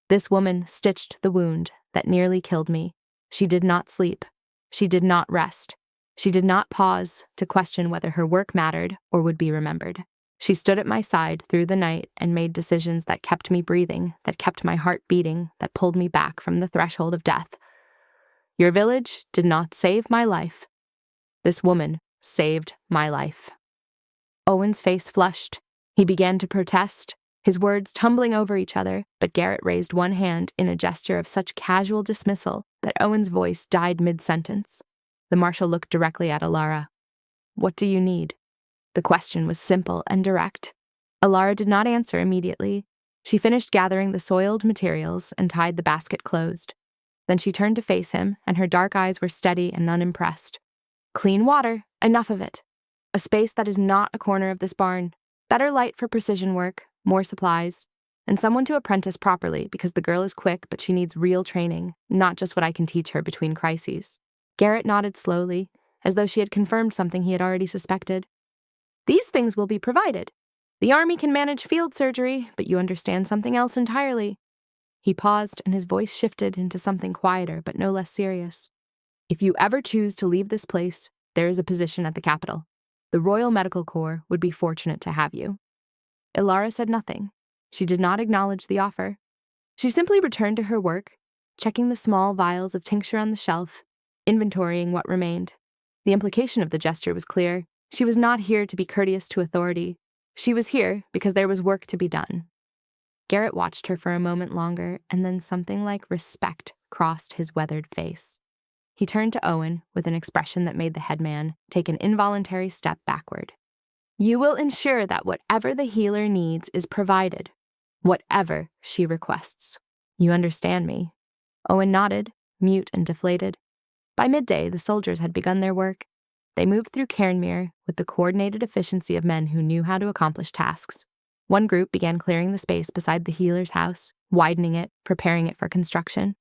"This woman stitched the wound that nearly killed me. She did not sleep. She did not rest. She did not pause to question whether her work mattered or would be remembered. She stood at my side through the night and made decisions that kept me breathing, that kept my heart beating, that pulled me back from the threshold of death. Your village did not save my life. This woman saved my life." Owen's face flushed. He began to protest, his words tumbling over each other, but Garrett raised one hand in a gesture of such casual dismissal that Owen's voice died mid-sentence. The marshal looked directly at Alara. "What do you need?" The question was simple and direct. Alara did not answer immediately. She finished gathering the soiled materials and tied the basket closed. Then she turned to face him, and her dark eyes were steady and unimpressed. "Clean water, enough of it. A space that is not a corner of this barn. Better light for precision work, more supplies, and someone to apprentice properly because the girl is quick but she needs real training, not just what I can teach her between crises." Garrett nodded slowly, as though she had confirmed something he had already suspected. "These things will be provided. The army can manage field surgery, but you understand something else entirely." He paused, and his voice shifted into something quieter but no less serious. "If you ever choose to leave this place, there is a position at the capital. The Royal Medical Corps would be fortunate to have you." Alara said nothing. She did not acknowledge the offer. She simply returned to her work, checking the small vials of tincture on the shelf, inventorying what remained. The implication of the gesture was clear. She was not here to be courteous to authority. She was here because there was work to be done. Garrett watched her for a moment longer, and then something like respect crossed his weathered face. He turned to Owen with an expression that made the headman take an involuntary step backward. "You will ensure that whatever the healer needs is provided, whatever she requests. You understand me?" Owen nodded, mute and deflated. By midday, the soldiers had begun their work. They moved through Cairnmere with the coordinated efficiency of men who knew how to accomplish tasks. One group began clearing the space beside the healer's house, widening it, preparing it for construction.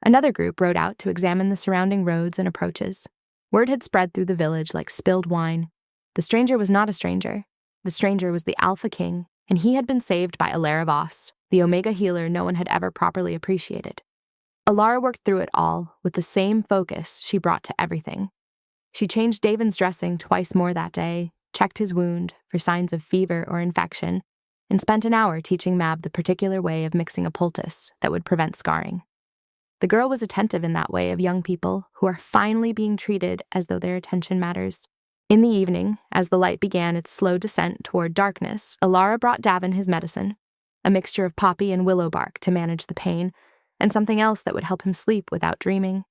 Another group rode out to examine the surrounding roads and approaches. Word had spread through the village like spilled wine. The stranger was not a stranger. The stranger was the Alpha King, and he had been saved by ElevenLabs, the Omega healer no one had ever properly appreciated. Alara worked through it all with the same focus she brought to everything. She changed Davin's dressing twice more that day, checked his wound for signs of fever or infection, and spent an hour teaching Mab the particular way of mixing a poultice that would prevent scarring. The girl was attentive in that way of young people who are finally being treated as though their attention matters. In the evening, as the light began its slow descent toward darkness, Alara brought Davin his medicine, a mixture of poppy and willow bark to manage the pain, and something else that would help him sleep without dreaming.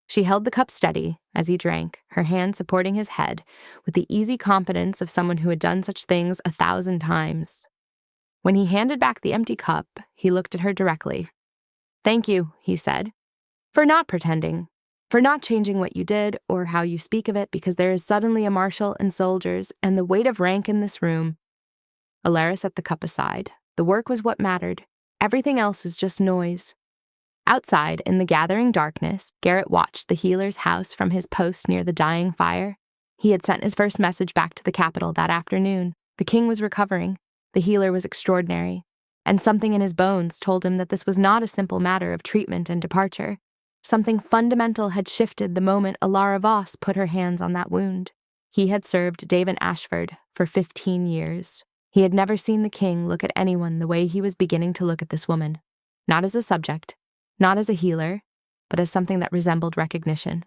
She held the cup steady as he drank, her hand supporting his head, with the easy confidence of someone who had done such things 1,000 times. When he handed back the empty cup, he looked at her directly. "Thank you," he said, "for not pretending, for not changing what you did or how you speak of it because there is suddenly a marshal and soldiers and the weight of rank in this room." Alara set the cup aside. The work was what mattered. Everything else is just noise. Outside, in the gathering darkness, Garrett watched the healer's house from his post near the dying fire. He had sent his first message back to the capital that afternoon. The king was recovering. The healer was extraordinary. And something in his bones told him that this was not a simple matter of treatment and departure. Something fundamental had shifted the moment Alara Voss put her hands on that wound. He had served Davin Ashford for 15 years. He had never seen the king look at anyone the way he was beginning to look at this woman. Not as a subject, not as a healer, but as something that resembled recognition.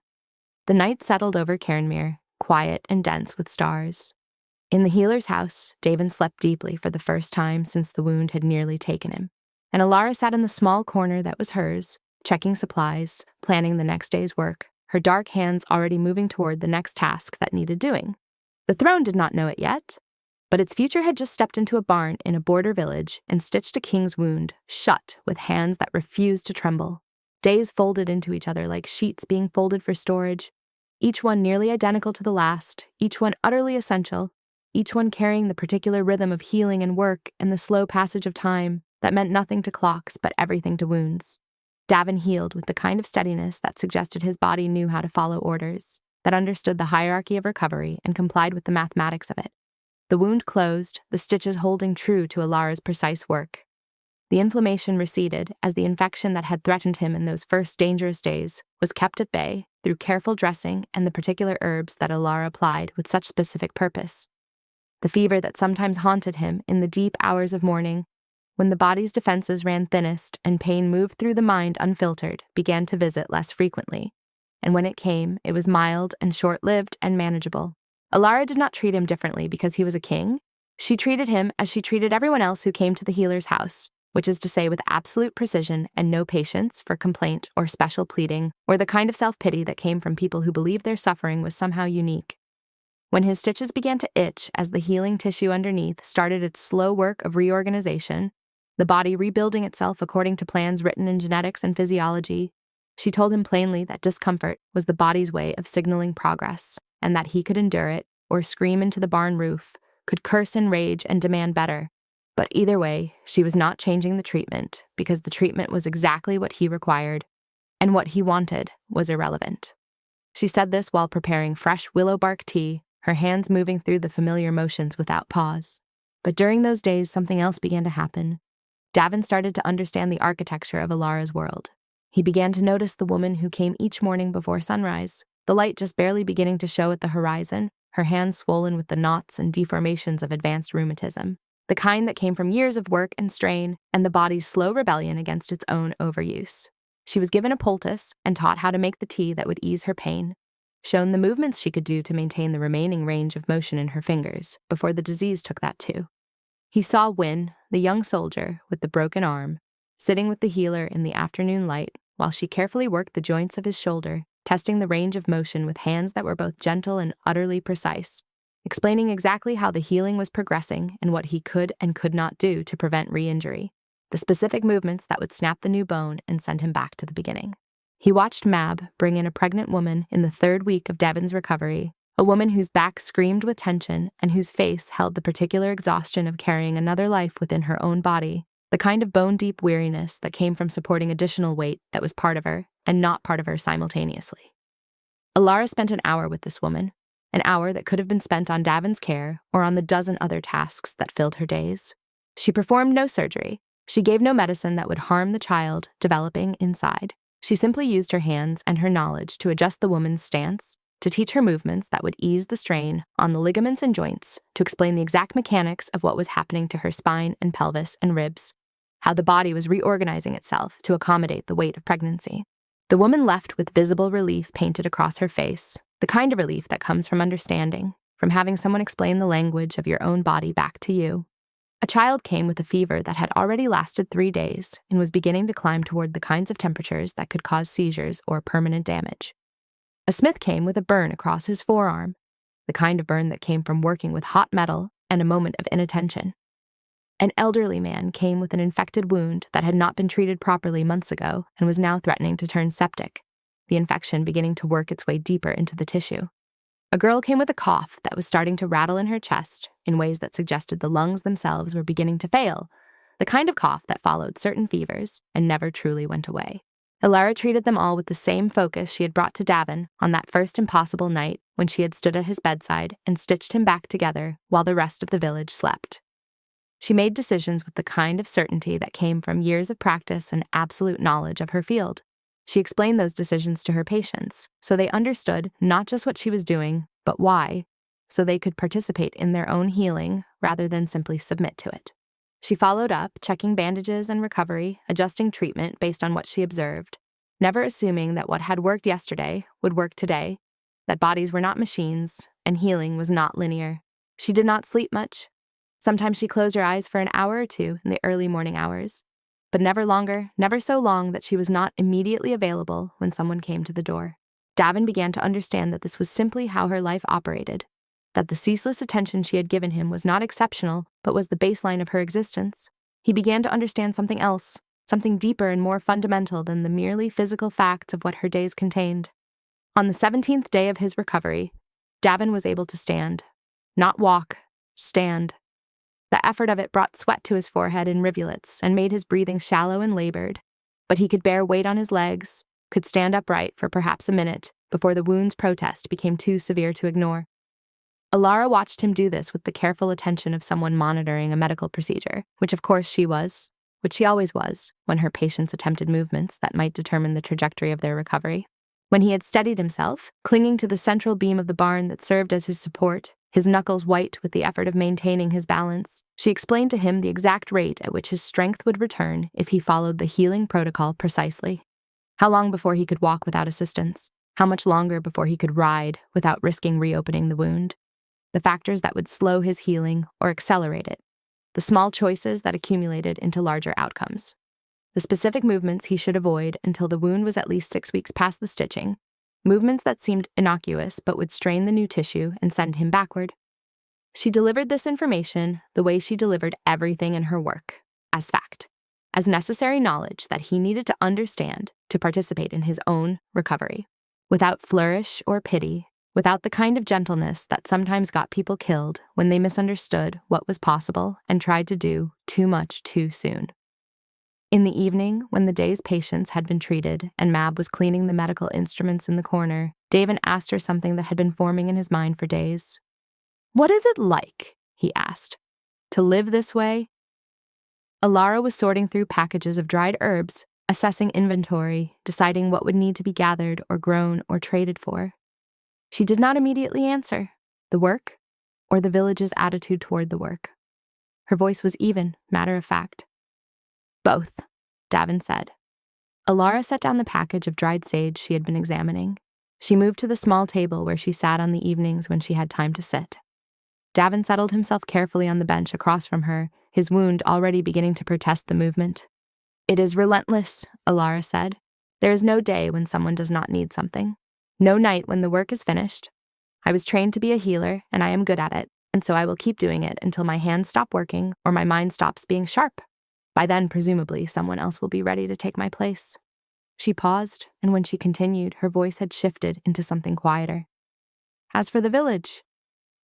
The night settled over Cairnmere, quiet and dense with stars. In the healer's house, Davin slept deeply for the first time since the wound had nearly taken him, and Alara sat in the small corner that was hers, checking supplies, planning the next day's work, her dark hands already moving toward the next task that needed doing. The throne did not know it yet, but its future had just stepped into a barn in a border village and stitched a king's wound, shut with hands that refused to tremble. Days folded into each other like sheets being folded for storage, each one nearly identical to the last, each one utterly essential, each one carrying the particular rhythm of healing and work and the slow passage of time that meant nothing to clocks but everything to wounds. Davin healed with the kind of steadiness that suggested his body knew how to follow orders, that understood the hierarchy of recovery and complied with the mathematics of it. The wound closed, the stitches holding true to Alara's precise work. The inflammation receded as the infection that had threatened him in those first dangerous days was kept at bay through careful dressing and the particular herbs that Alara applied with such specific purpose. The fever that sometimes haunted him in the deep hours of morning, when the body's defenses ran thinnest and pain moved through the mind unfiltered, began to visit less frequently. And when it came, it was mild and short-lived and manageable. Alara did not treat him differently because he was a king. She treated him as she treated everyone else who came to the healer's house, which is to say with absolute precision and no patience for complaint or special pleading, or the kind of self-pity that came from people who believed their suffering was somehow unique. When his stitches began to itch as the healing tissue underneath started its slow work of reorganization, the body rebuilding itself according to plans written in genetics and physiology, she told him plainly that discomfort was the body's way of signaling progress, and that he could endure it, or scream into the barn roof, could curse in rage and demand better. But either way, she was not changing the treatment, because the treatment was exactly what he required, and what he wanted was irrelevant. She said this while preparing fresh willow bark tea, her hands moving through the familiar motions without pause. But during those days, something else began to happen. Davin started to understand the architecture of Alara's world. He began to notice the woman who came each morning before sunrise, the light just barely beginning to show at the horizon, her hands swollen with the knots and deformations of advanced rheumatism, the kind that came from years of work and strain and the body's slow rebellion against its own overuse. She was given a poultice and taught how to make the tea that would ease her pain, shown the movements she could do to maintain the remaining range of motion in her fingers before the disease took that too. He saw Wynne, the young soldier with the broken arm, sitting with the healer in the afternoon light while she carefully worked the joints of his shoulder, testing the range of motion with hands that were both gentle and utterly precise, explaining exactly how the healing was progressing and what he could and could not do to prevent re-injury, the specific movements that would snap the new bone and send him back to the beginning. He watched Mab bring in a pregnant woman in the 3rd week of Devin's recovery, a woman whose back screamed with tension and whose face held the particular exhaustion of carrying another life within her own body, the kind of bone-deep weariness that came from supporting additional weight that was part of her and not part of her simultaneously. Alara spent an hour with this woman, an hour that could have been spent on Davin's care or on the dozen other tasks that filled her days. She performed no surgery. She gave no medicine that would harm the child developing inside. She simply used her hands and her knowledge to adjust the woman's stance, to teach her movements that would ease the strain on the ligaments and joints, to explain the exact mechanics of what was happening to her spine and pelvis and ribs, how the body was reorganizing itself to accommodate the weight of pregnancy. The woman left with visible relief painted across her face, the kind of relief that comes from understanding, from having someone explain the language of your own body back to you. A child came with a fever that had already lasted 3 days and was beginning to climb toward the kinds of temperatures that could cause seizures or permanent damage. A smith came with a burn across his forearm, the kind of burn that came from working with hot metal and a moment of inattention. An elderly man came with an infected wound that had not been treated properly months ago and was now threatening to turn septic, the infection beginning to work its way deeper into the tissue. A girl came with a cough that was starting to rattle in her chest in ways that suggested the lungs themselves were beginning to fail, the kind of cough that followed certain fevers and never truly went away. Alara treated them all with the same focus she had brought to Davin on that first impossible night when she had stood at his bedside and stitched him back together while the rest of the village slept. She made decisions with the kind of certainty that came from years of practice and absolute knowledge of her field. She explained those decisions to her patients, so they understood not just what she was doing, but why, so they could participate in their own healing rather than simply submit to it. She followed up, checking bandages and recovery, adjusting treatment based on what she observed, never assuming that what had worked yesterday would work today, that bodies were not machines, and healing was not linear. She did not sleep much. Sometimes she closed her eyes for an hour or two in the early morning hours, but never longer, never so long that she was not immediately available when someone came to the door. Davin began to understand that this was simply how her life operated, that the ceaseless attention she had given him was not exceptional, but was the baseline of her existence. He began to understand something else, something deeper and more fundamental than the merely physical facts of what her days contained. On the 17th day of his recovery, Davin was able to stand. Not walk, stand. The effort of it brought sweat to his forehead in rivulets and made his breathing shallow and labored, but he could bear weight on his legs, could stand upright for perhaps a minute before the wound's protest became too severe to ignore. Alara watched him do this with the careful attention of someone monitoring a medical procedure, which of course she was, which she always was, when her patients attempted movements that might determine the trajectory of their recovery. When he had steadied himself, clinging to the central beam of the barn that served as his support, his knuckles white with the effort of maintaining his balance, she explained to him the exact rate at which his strength would return if he followed the healing protocol precisely. How long before he could walk without assistance? How much longer before he could ride without risking reopening the wound? The factors that would slow his healing or accelerate it. the small choices that accumulated into larger outcomes. The specific movements he should avoid until the wound was at least 6 weeks past the stitching, movements that seemed innocuous but would strain the new tissue and send him backward. She delivered this information the way she delivered everything in her work, as fact, as necessary knowledge that he needed to understand to participate in his own recovery, without flourish or pity, without the kind of gentleness that sometimes got people killed when they misunderstood what was possible and tried to do too much too soon. In the evening, when the day's patients had been treated and Mab was cleaning the medical instruments in the corner, David asked her something that had been forming in his mind for days. "What is it like," he asked, "to live this way?" Alara was sorting through packages of dried herbs, assessing inventory, deciding what would need to be gathered or grown or traded for. She did not immediately answer, the work or the village's attitude toward the work. Her voice was even, matter of fact. "Both," Davin said. Alara set down the package of dried sage she had been examining. She moved to the small table where she sat on the evenings when she had time to sit. Davin settled himself carefully on the bench across from her, his wound already beginning to protest the movement. "It is relentless," Alara said. "There is no day when someone does not need something. No night when the work is finished. I was trained to be a healer, and I am good at it, and so I will keep doing it until my hands stop working or my mind stops being sharp. By then, presumably, someone else will be ready to take my place." She paused, and when she continued, her voice had shifted into something quieter. "As for the village,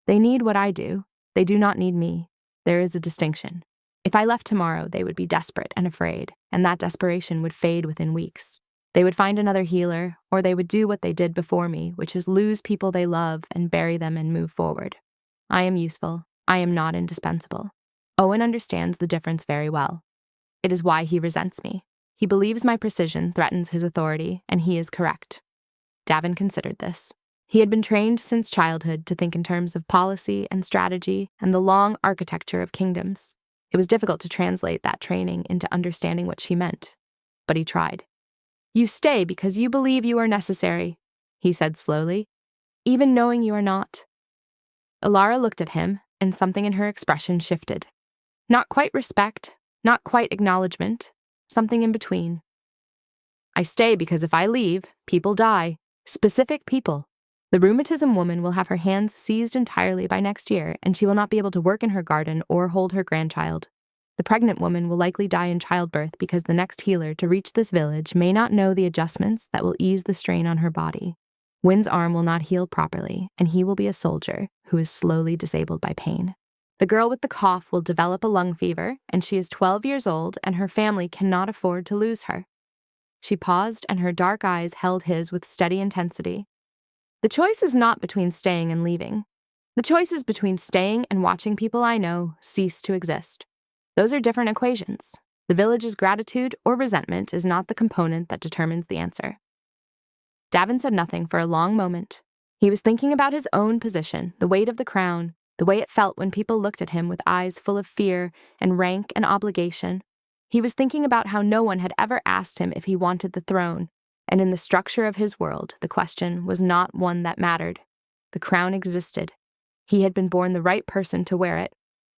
they need what I do. They do not need me. There is a distinction. If I left tomorrow, they would be desperate and afraid, and that desperation would fade within weeks. They would find another healer, or they would do what they did before me, which is lose people they love and bury them and move forward. I am useful. I am not indispensable. Owen understands the difference very well. It is why he resents me. He believes my precision threatens his authority, and he is correct." Davin considered this. He had been trained since childhood to think in terms of policy and strategy and the long architecture of kingdoms. It was difficult to translate that training into understanding what she meant, but he tried. "You stay because you believe you are necessary," he said slowly, "even knowing you are not." Alara looked at him, and something in her expression shifted. Not quite respect, not quite acknowledgement, something in between. "I stay because if I leave, people die. Specific people. The rheumatism woman will have her hands seized entirely by next year, and she will not be able to work in her garden or hold her grandchild. The pregnant woman will likely die in childbirth because the next healer to reach this village may not know the adjustments that will ease the strain on her body. Wynn's arm will not heal properly, and he will be a soldier who is slowly disabled by pain. The girl with the cough will develop a lung fever, and she is 12 years old, and her family cannot afford to lose her." She paused, and her dark eyes held his with steady intensity. "The choice is not between staying and leaving. The choice is between staying and watching people I know cease to exist. Those are different equations. The village's gratitude or resentment is not the component that determines the answer." Davin said nothing for a long moment. He was thinking about his own position, the weight of the crown, the way it felt when people looked at him with eyes full of fear and rank and obligation. He was thinking about how no one had ever asked him if he wanted the throne, and in the structure of his world, the question was not one that mattered. The crown existed. He had been born the right person to wear it.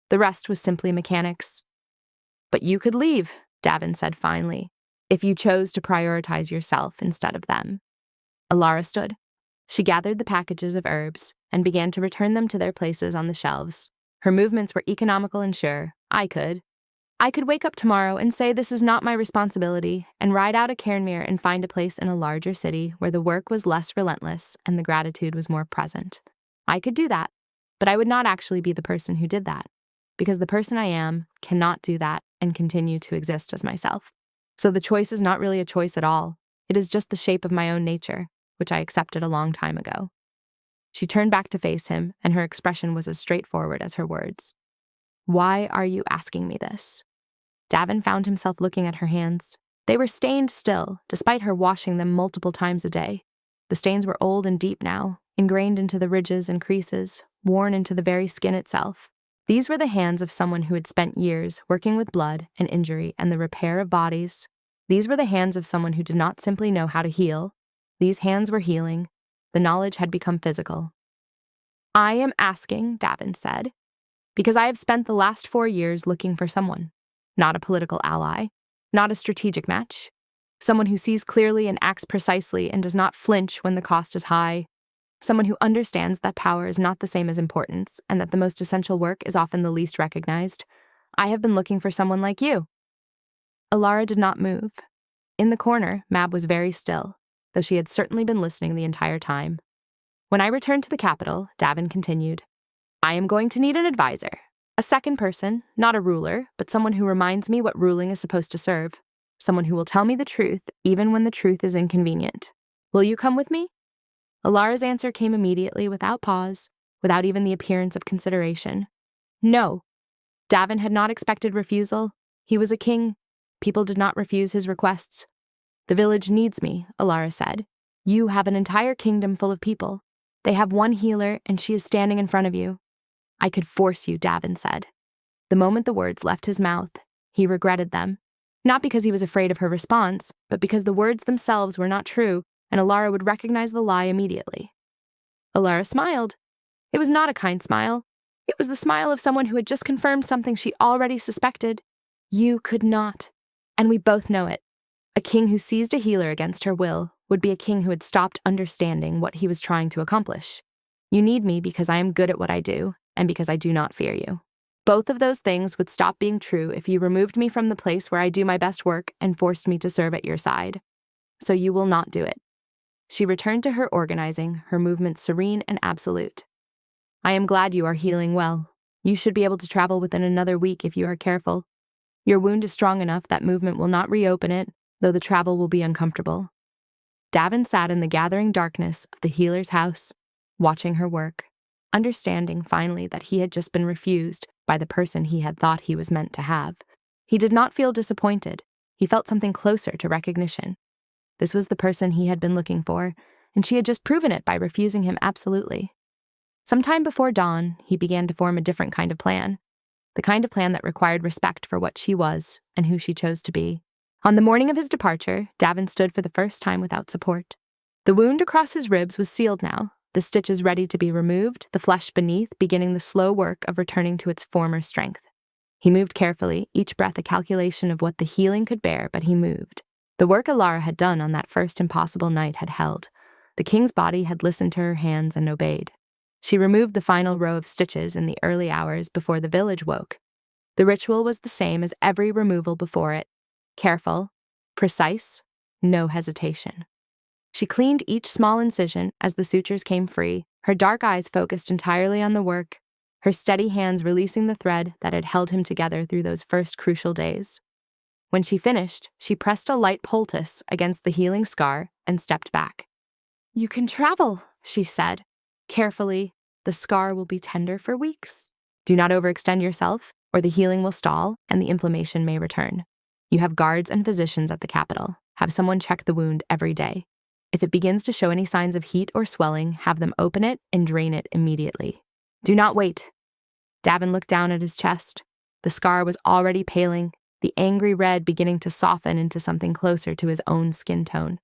The rest was simply mechanics. "But you could leave," Davin said finally, "if you chose to prioritize yourself instead of them." Alara stood. She gathered the packages of herbs and began to return them to their places on the shelves. Her movements were economical and sure. I could wake up tomorrow and say this is not my responsibility and ride out of Cairnmere and find a place in a larger city where the work was less relentless and the gratitude was more present. I could do that, but I would not actually be the person who did that, because the person I am cannot do that and continue to exist as myself. So the choice is not really a choice at all. It is just the shape of my own nature, which I accepted a long time ago. She turned back to face him, and her expression was as straightforward as her words. "Why are you asking me this?" Davin found himself looking at her hands. They were stained still, despite her washing them multiple times a day. The stains were old and deep now, ingrained into the ridges and creases, worn into the very skin itself. These were the hands of someone who had spent years working with blood and injury and the repair of bodies. These were the hands of someone who did not simply know how to heal. These hands were healing. The knowledge had become physical. "I am asking," Davin said, Because I have spent the last 4 years looking for someone. Not a political ally, not a strategic match. Someone who sees clearly and acts precisely and does not flinch when the cost is high. Someone who understands that power is not the same as importance and that the most essential work is often the least recognized. I have been looking for someone like you. Alara did not move. In the corner, Mab was very still, though she had certainly been listening the entire time. When I returned to the capital, Davin continued, I am going to need an advisor. A second person, not a ruler, but someone who reminds me what ruling is supposed to serve. Someone who will tell me the truth, even when the truth is inconvenient. Will you come with me? Alara's answer came immediately, without pause, without even the appearance of consideration. No. Davin had not expected refusal. He was a king. People did not refuse his requests. The village needs me, Alara said. You have an entire kingdom full of people. They have one healer, and she is standing in front of you. I could force you, Davin said. The moment the words left his mouth, he regretted them. Not because he was afraid of her response, but because the words themselves were not true, and Alara would recognize the lie immediately. Alara smiled. It was not a kind smile. It was the smile of someone who had just confirmed something she already suspected. You could not. And we both know it. A king who seized a healer against her will would be a king who had stopped understanding what he was trying to accomplish. You need me because I am good at what I do, and because I do not fear you. Both of those things would stop being true if you removed me from the place where I do my best work and forced me to serve at your side. So you will not do it. She returned to her organizing, her movements serene and absolute. I am glad you are healing well. You should be able to travel within another week if you are careful. Your wound is strong enough that movement will not reopen it, though the travel will be uncomfortable. Davin sat in the gathering darkness of the healer's house, watching her work, understanding finally that he had just been refused by the person he had thought he was meant to have. He did not feel disappointed. He felt something closer to recognition. This was the person he had been looking for, and she had just proven it by refusing him absolutely. Sometime before dawn, he began to form a different kind of plan. The kind of plan that required respect for what she was and who she chose to be. On the morning of his departure, Davin stood for the first time without support. The wound across his ribs was sealed now, the stitches ready to be removed, the flesh beneath beginning the slow work of returning to its former strength. He moved carefully, each breath a calculation of what the healing could bear, but he moved. The work Alara had done on that first impossible night had held. The king's body had listened to her hands and obeyed. She removed the final row of stitches in the early hours before the village woke. The ritual was the same as every removal before it. Careful, precise, no hesitation. She cleaned each small incision as the sutures came free, her dark eyes focused entirely on the work, her steady hands releasing the thread that had held him together through those first crucial days. When she finished, she pressed a light poultice against the healing scar and stepped back. You can travel, she said. Carefully, the scar will be tender for weeks. Do not overextend yourself, or the healing will stall and the inflammation may return. You have guards and physicians at the capital. Have someone check the wound every day. If it begins to show any signs of heat or swelling, have them open it and drain it immediately. Do not wait. Davin looked down at his chest. The scar was already paling, the angry red beginning to soften into something closer to his own skin tone.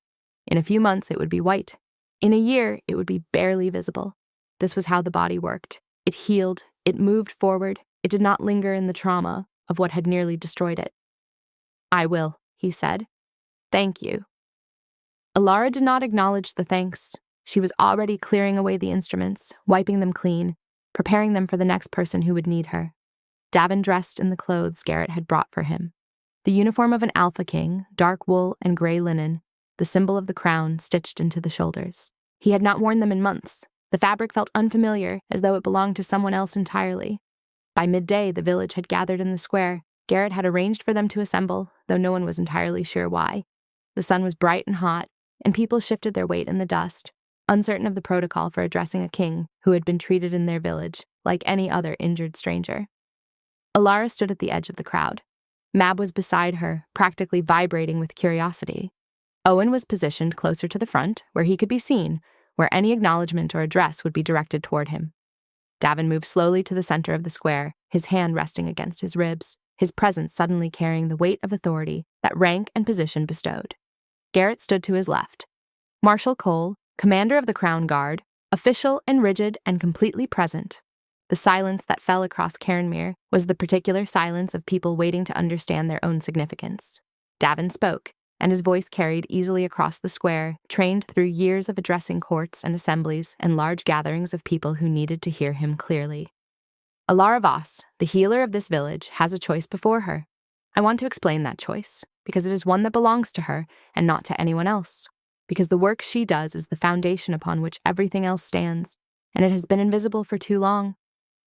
In a few months, it would be white. In a year, it would be barely visible. This was how the body worked. It healed, it moved forward, it did not linger in the trauma of what had nearly destroyed it. I will, he said. Thank you. Alara did not acknowledge the thanks. She was already clearing away the instruments, wiping them clean, preparing them for the next person who would need her. Davin dressed in the clothes Garrett had brought for him. The uniform of an alpha king, dark wool and gray linen, the symbol of the crown stitched into the shoulders. He had not worn them in months. The fabric felt unfamiliar, as though it belonged to someone else entirely. By midday, the village had gathered in the square. Garrett had arranged for them to assemble, though no one was entirely sure why. The sun was bright and hot, and people shifted their weight in the dust, uncertain of the protocol for addressing a king who had been treated in their village like any other injured stranger. Alara stood at the edge of the crowd. Mab was beside her, practically vibrating with curiosity. Owen was positioned closer to the front, where he could be seen, where any acknowledgement or address would be directed toward him. Davin moved slowly to the center of the square, his hand resting against his ribs, his presence suddenly carrying the weight of authority that rank and position bestowed. Garrett stood to his left. Marshal Cole, commander of the Crown Guard, official and rigid and completely present. The silence that fell across Cairnmere was the particular silence of people waiting to understand their own significance. Davin spoke, and his voice carried easily across the square, trained through years of addressing courts and assemblies and large gatherings of people who needed to hear him clearly. Alara Voss, the healer of this village, has a choice before her. I want to explain that choice, because it is one that belongs to her and not to anyone else, because the work she does is the foundation upon which everything else stands, and it has been invisible for too long.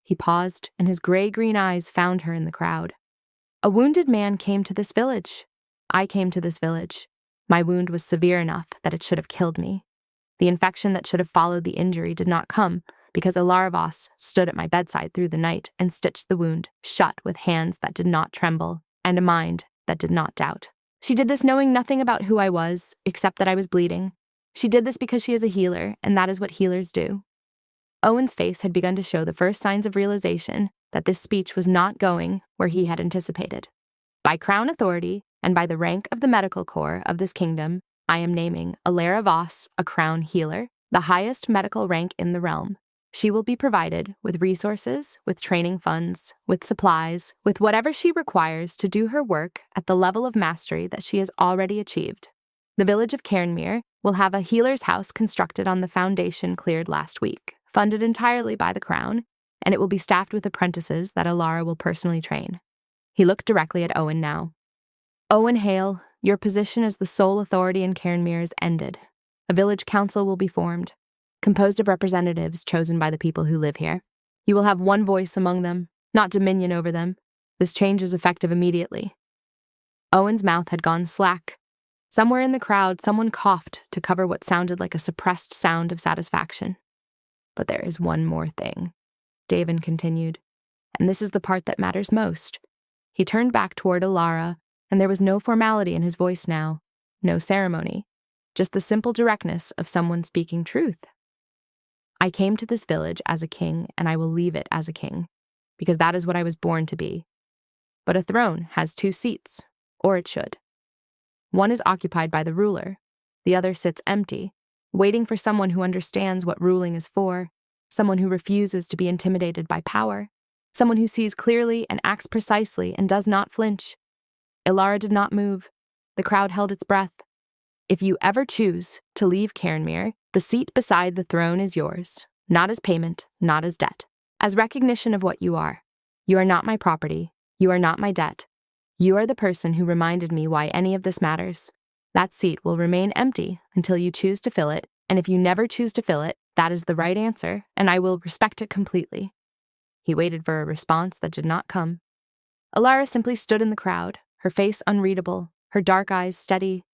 He paused, and his gray-green eyes found her in the crowd. A wounded man came to this village. I came to this village. My wound was severe enough that it should have killed me. The infection that should have followed the injury did not come, because Alara Voss stood at my bedside through the night and stitched the wound shut with hands that did not tremble and a mind that did not doubt. She did this knowing nothing about who I was, except that I was bleeding. She did this because she is a healer, and that is what healers do. Owen's face had begun to show the first signs of realization that this speech was not going where he had anticipated. By crown authority, and by the rank of the medical corps of this kingdom, I am naming Alara Voss a crown healer, the highest medical rank in the realm. She will be provided with resources, with training funds, with supplies, with whatever she requires to do her work at the level of mastery that she has already achieved. The village of Cairnmere will have a healer's house constructed on the foundation cleared last week, funded entirely by the crown, and it will be staffed with apprentices that Alara will personally train. He looked directly at Owen now. Owen Hale, your position as the sole authority in Cairnmere is ended. A village council will be formed, composed of representatives chosen by the people who live here. You will have one voice among them, not dominion over them. This change is effective immediately. Owen's mouth had gone slack. Somewhere in the crowd, someone coughed to cover what sounded like a suppressed sound of satisfaction. But there is one more thing, Davin continued, and this is the part that matters most. He turned back toward Alara, and there was no formality in his voice now, no ceremony, just the simple directness of someone speaking truth. I came to this village as a king, and I will leave it as a king, because that is what I was born to be. But a throne has 2 seats, or it should. One is occupied by the ruler, the other sits empty, waiting for someone who understands what ruling is for, someone who refuses to be intimidated by power, someone who sees clearly and acts precisely and does not flinch. Alara did not move. The crowd held its breath. If you ever choose to leave Cairnmere, the seat beside the throne is yours, not as payment, not as debt, as recognition of what you are. You are not my property. You are not my debt. You are the person who reminded me why any of this matters. That seat will remain empty until you choose to fill it, and if you never choose to fill it, that is the right answer, and I will respect it completely. He waited for a response that did not come. Alara simply stood in the crowd, her face unreadable, her dark eyes steady.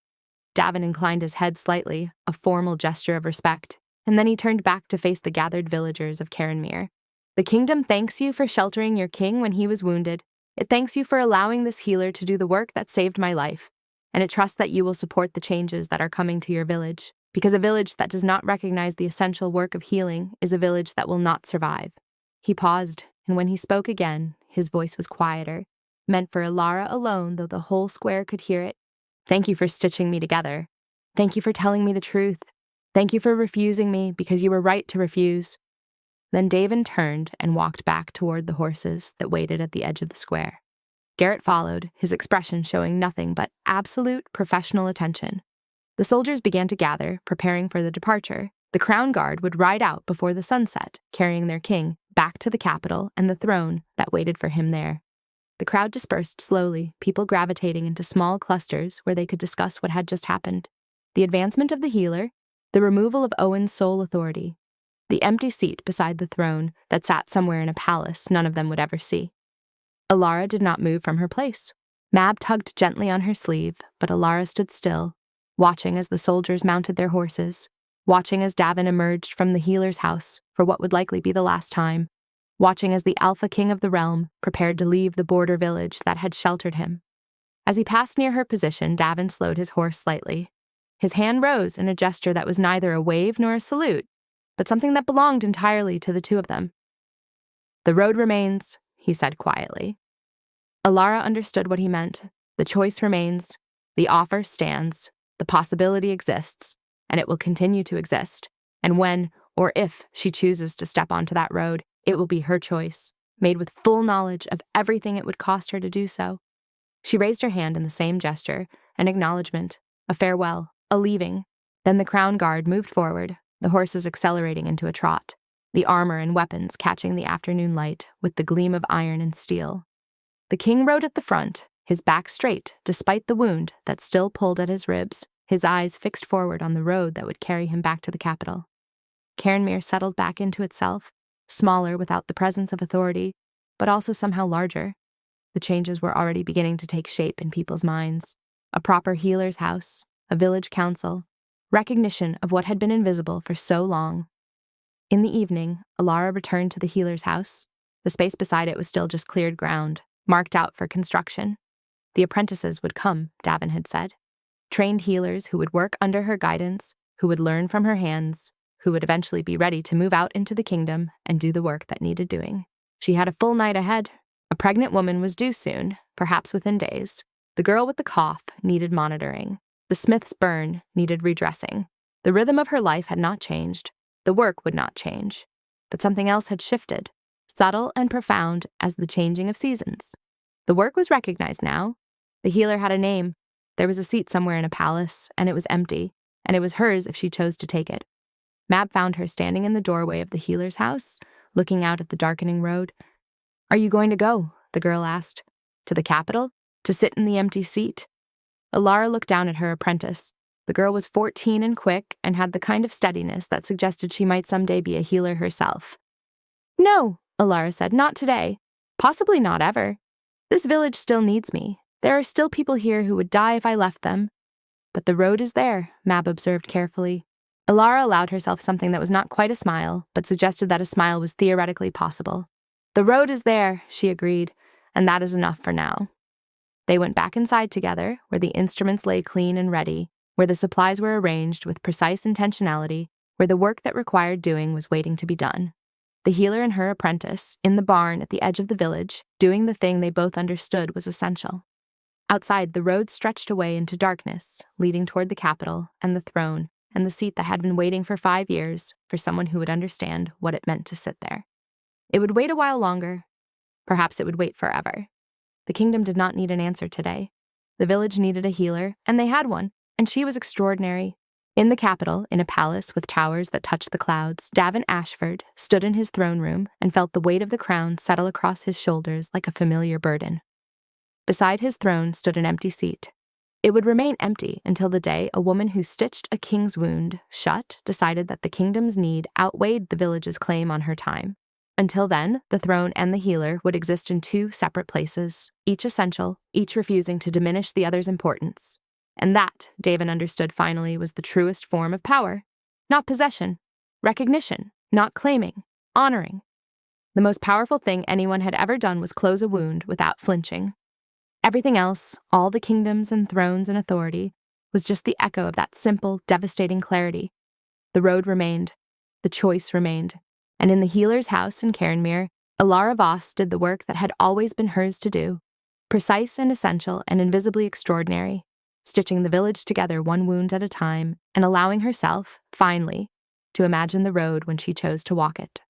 Davin inclined his head slightly, a formal gesture of respect, and then he turned back to face the gathered villagers of Cairnmere. The kingdom thanks you for sheltering your king when he was wounded. It thanks you for allowing this healer to do the work that saved my life, and it trusts that you will support the changes that are coming to your village, because a village that does not recognize the essential work of healing is a village that will not survive. He paused, and when he spoke again, his voice was quieter, meant for Alara alone, though the whole square could hear it. Thank you for stitching me together. Thank you for telling me the truth. Thank you for refusing me because you were right to refuse. Then Davin turned and walked back toward the horses that waited at the edge of the square. Garrett followed, his expression showing nothing but absolute professional attention. The soldiers began to gather, preparing for the departure. The crown guard would ride out before the sunset, carrying their king back to the capital and the throne that waited for him there. The crowd dispersed slowly, people gravitating into small clusters where they could discuss what had just happened. The advancement of the healer, the removal of Owen's sole authority, the empty seat beside the throne that sat somewhere in a palace none of them would ever see. Alara did not move from her place. Mab tugged gently on her sleeve, but Alara stood still, watching as the soldiers mounted their horses, watching as Davin emerged from the healer's house for what would likely be the last time, watching as the Alpha King of the realm prepared to leave the border village that had sheltered him. As he passed near her position, Davin slowed his horse slightly. His hand rose in a gesture that was neither a wave nor a salute, but something that belonged entirely to the two of them. "The road remains," he said quietly. Alara understood what he meant. The choice remains. The offer stands. The possibility exists, and it will continue to exist. And when, or if, she chooses to step onto that road, It will be her choice, made with full knowledge of everything it would cost her to do so. She raised her hand in the same gesture, an acknowledgement, a farewell, a leaving. Then the crown guard moved forward, the horses accelerating into a trot, the armor and weapons catching the afternoon light with the gleam of iron and steel. The king rode at the front, his back straight despite the wound that still pulled at his ribs, his eyes fixed forward on the road that would carry him back to the capital. Cairnmere settled back into itself, smaller without the presence of authority, but also somehow larger. The changes were already beginning to take shape in people's minds. A proper healer's house, a village council, recognition of what had been invisible for so long. In the evening, Alara returned to the healer's house. The space beside it was still just cleared ground, marked out for construction. The apprentices would come, Davin had said. Trained healers who would work under her guidance, who would learn from her hands, who would eventually be ready to move out into the kingdom and do the work that needed doing. She had a full night ahead. A pregnant woman was due soon, perhaps within days. The girl with the cough needed monitoring. The smith's burn needed redressing. The rhythm of her life had not changed. The work would not change. But something else had shifted, subtle and profound as the changing of seasons. The work was recognized now. The healer had a name. There was a seat somewhere in a palace, and it was empty, and it was hers if she chose to take it. Mab found her standing in the doorway of the healer's house, looking out at the darkening road. "Are you going to go?" the girl asked. "To the capital? To sit in the empty seat?" Alara looked down at her apprentice. The girl was 14 and quick and had the kind of steadiness that suggested she might someday be a healer herself. "No," Alara said, "not today. Possibly not ever. This village still needs me. There are still people here who would die if I left them." "But the road is there," Mab observed carefully. Alara allowed herself something that was not quite a smile, but suggested that a smile was theoretically possible. "The road is there," she agreed, "and that is enough for now." They went back inside together, where the instruments lay clean and ready, where the supplies were arranged with precise intentionality, where the work that required doing was waiting to be done. The healer and her apprentice, in the barn at the edge of the village, doing the thing they both understood was essential. Outside, the road stretched away into darkness, leading toward the capital and the throne and the seat that had been waiting for 5 years for someone who would understand what it meant to sit there. It would wait a while longer. Perhaps it would wait forever. The kingdom did not need an answer today. The village needed a healer, and they had one, and she was extraordinary. In the capital, in a palace with towers that touched the clouds, Davin Ashford stood in his throne room and felt the weight of the crown settle across his shoulders like a familiar burden. Beside his throne stood an empty seat. It would remain empty until the day a woman who stitched a king's wound shut decided that the kingdom's need outweighed the village's claim on her time. Until then, the throne and the healer would exist in 2 separate places, each essential, each refusing to diminish the other's importance. And that, Davin understood finally, was the truest form of power. Not possession, recognition, not claiming, honoring. The most powerful thing anyone had ever done was close a wound without flinching. Everything else, all the kingdoms and thrones and authority, was just the echo of that simple, devastating clarity. The road remained. The choice remained. And in the healer's house in Cairnmere, Alara Voss did the work that had always been hers to do, precise and essential and invisibly extraordinary, stitching the village together one wound at a time and allowing herself, finally, to imagine the road when she chose to walk it.